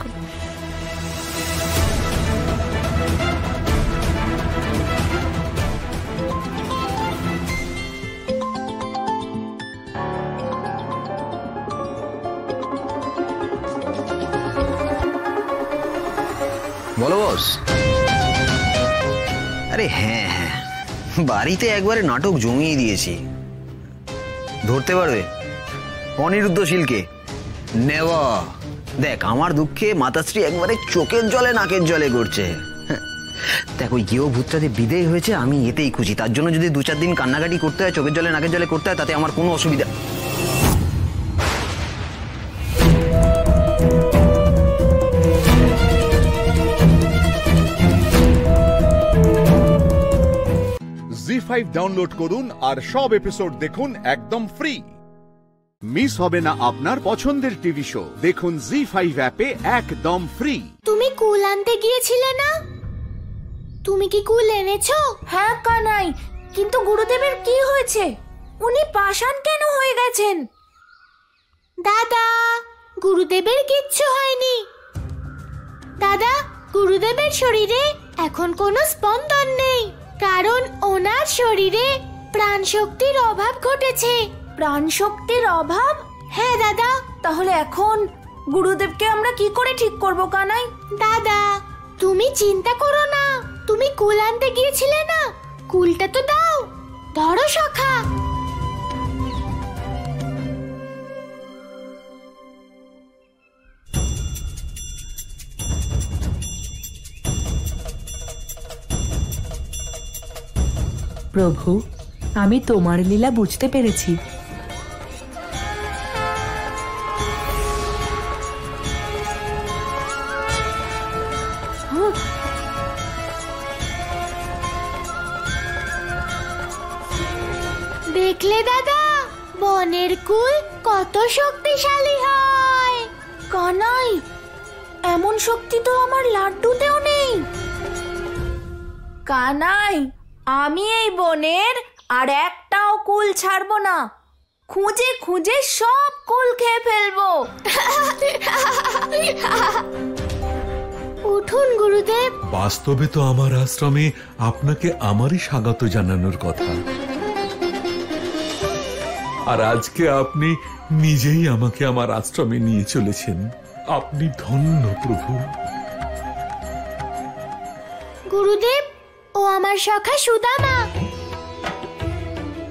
বলো বস। আরে হ্যাঁ, বাড়িতে একবারে নাটক জমিয়ে দিয়েছি, ধরতে পারবে? অনিরুদ্ধশীলকে নেওয়া। দেখ আমার দুঃখে মাতাশ্রী একবারে চোখের জলে নাকের জলে করছে। দেখ ওই গেও ভূতটাতে বিদেয় হয়েছে, আমি এতেই খুশি। তার জন্য যদি 2-4 দিন কান্নাকাটি করতে হয়, চোখের জলে নাকের জলে করতে হয়, তাতে আমার কোনো অসুবিধা। জি5 ডাউনলোড করুন আর সব এপিসোড দেখুন একদম ফ্রি। মিস হবে না আপনার পছন্দের টিভি শো, দেখুন জি5 অ্যাপে একদম ফ্রি। তুমি কুল আনতে গিয়েছিলে না? তুমি কি কুল এনেছো? হ্যাঁ কানাই, কিন্তু গুরুদেবের কি হয়েছে? উনি পাষাণ কেন হয়ে গেছেন? দাদা, গুরুদেবের কিচ্ছু হয়নি। দাদা, গুরুদেবের শরীরে এখন কোনো স্পন্দন নেই, কারণ ওনার শরীরে প্রাণ শক্তির অভাব ঘটেছে। প্রাণ শক্তির অভাব? হ্যাঁ দাদা। তাহলে এখন গুরুদেবকে আমরা কি করে ঠিক করব কানাই? দাদা, তুমি চিন্তা করো না। তুমি কুল আনতে গিয়েছিলে না, কুলটা তো দাও। ধরো সখা। প্রভু, আমি তোমার লীলা বুঝতে পেরেছি। দেখলে দাদা, বনের কুল কত শক্তিশালী হয়। কানাই, এমন শক্তি তো আমার লাড্ডুতেও নেই। কানাই, আমি এই বনের আর একটাও কুল ছাড়বো না। খুঁজে খুঁজে সব কুল খেয়ে ফেলবো। উঠুন গুরুদেব। বাস্তবে তো আমার আশ্রমে আপনাকে আমারই স্বাগত জানানোর কথা, আর আজকে আপনি নিজেই আমাকে আমার আশ্রমে নিয়ে চলেছেন। আপনি ধন্য প্রভু। গুরুদেব, ও আমার সখা সুদামা,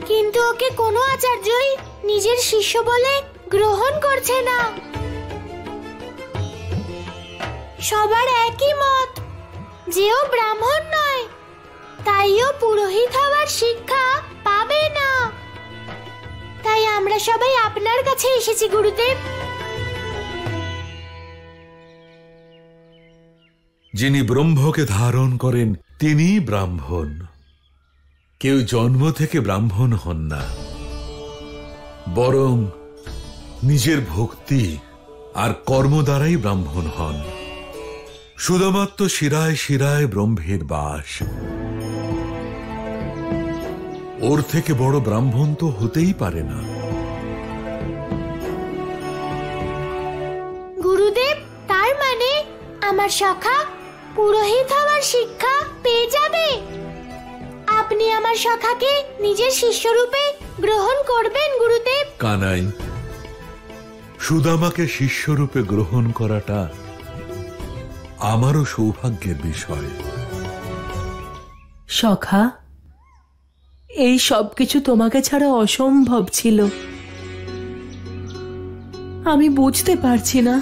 কিন্তু ওকে কোনো আচার্যই নিজের শিষ্য বলে গ্রহণ করছে না। সবার একই মত যে ও ব্রাহ্মণ নয়, তাই ও পুরোহিত হওয়ার শিক্ষা পাবে না। তাই আমরা সবাই আপনার কাছে এসেছি গুরুদেব। যিনি ব্রহ্মকে ধারণ করেন তিনি ব্রাহ্মণ। কেউ জন্ম থেকে ব্রাহ্মণ হন না, বরং নিজের ভক্তি আর কর্ম দ্বারাই ব্রাহ্মণ হন। শুধুমাত্র শিরায় শিরায় ব্রহ্মের বাস। ওর থেকে বড় ব্রাহ্মণ তো হতেই পারে না। গুরুদেব, তার মানে আমার সখা পুরোহিত হওয়ার শিক্ষা পেয়ে যাবে? আপনি আমার সখাকে নিজের শিষ্যরূপে গ্রহণ করবেন গুরুদেব? কানাই, সুদামাকে শিষ্যরূপে গ্রহণ করাটা আমারও সৌভাগ্যের বিষয়। সখা, এই সব কিছু তোমাকে ছাড়া অসম্ভব ছিল। আমি বুঝতে পারছি না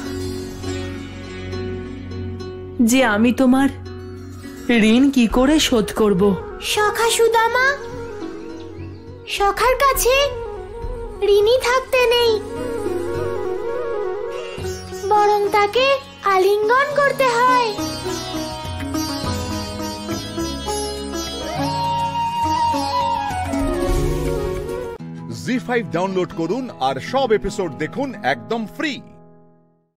যে আমি তোমার ঋণ কি করে শোধ করব। সখা সুদামা, সখার কাছে ঋণী থাকতে নেই, বরং তাকে আলিঙ্গন করতে হয়। জি5 ডাউনলোড করুন আর সব এপিসোড দেখুন একদম ফ্রি।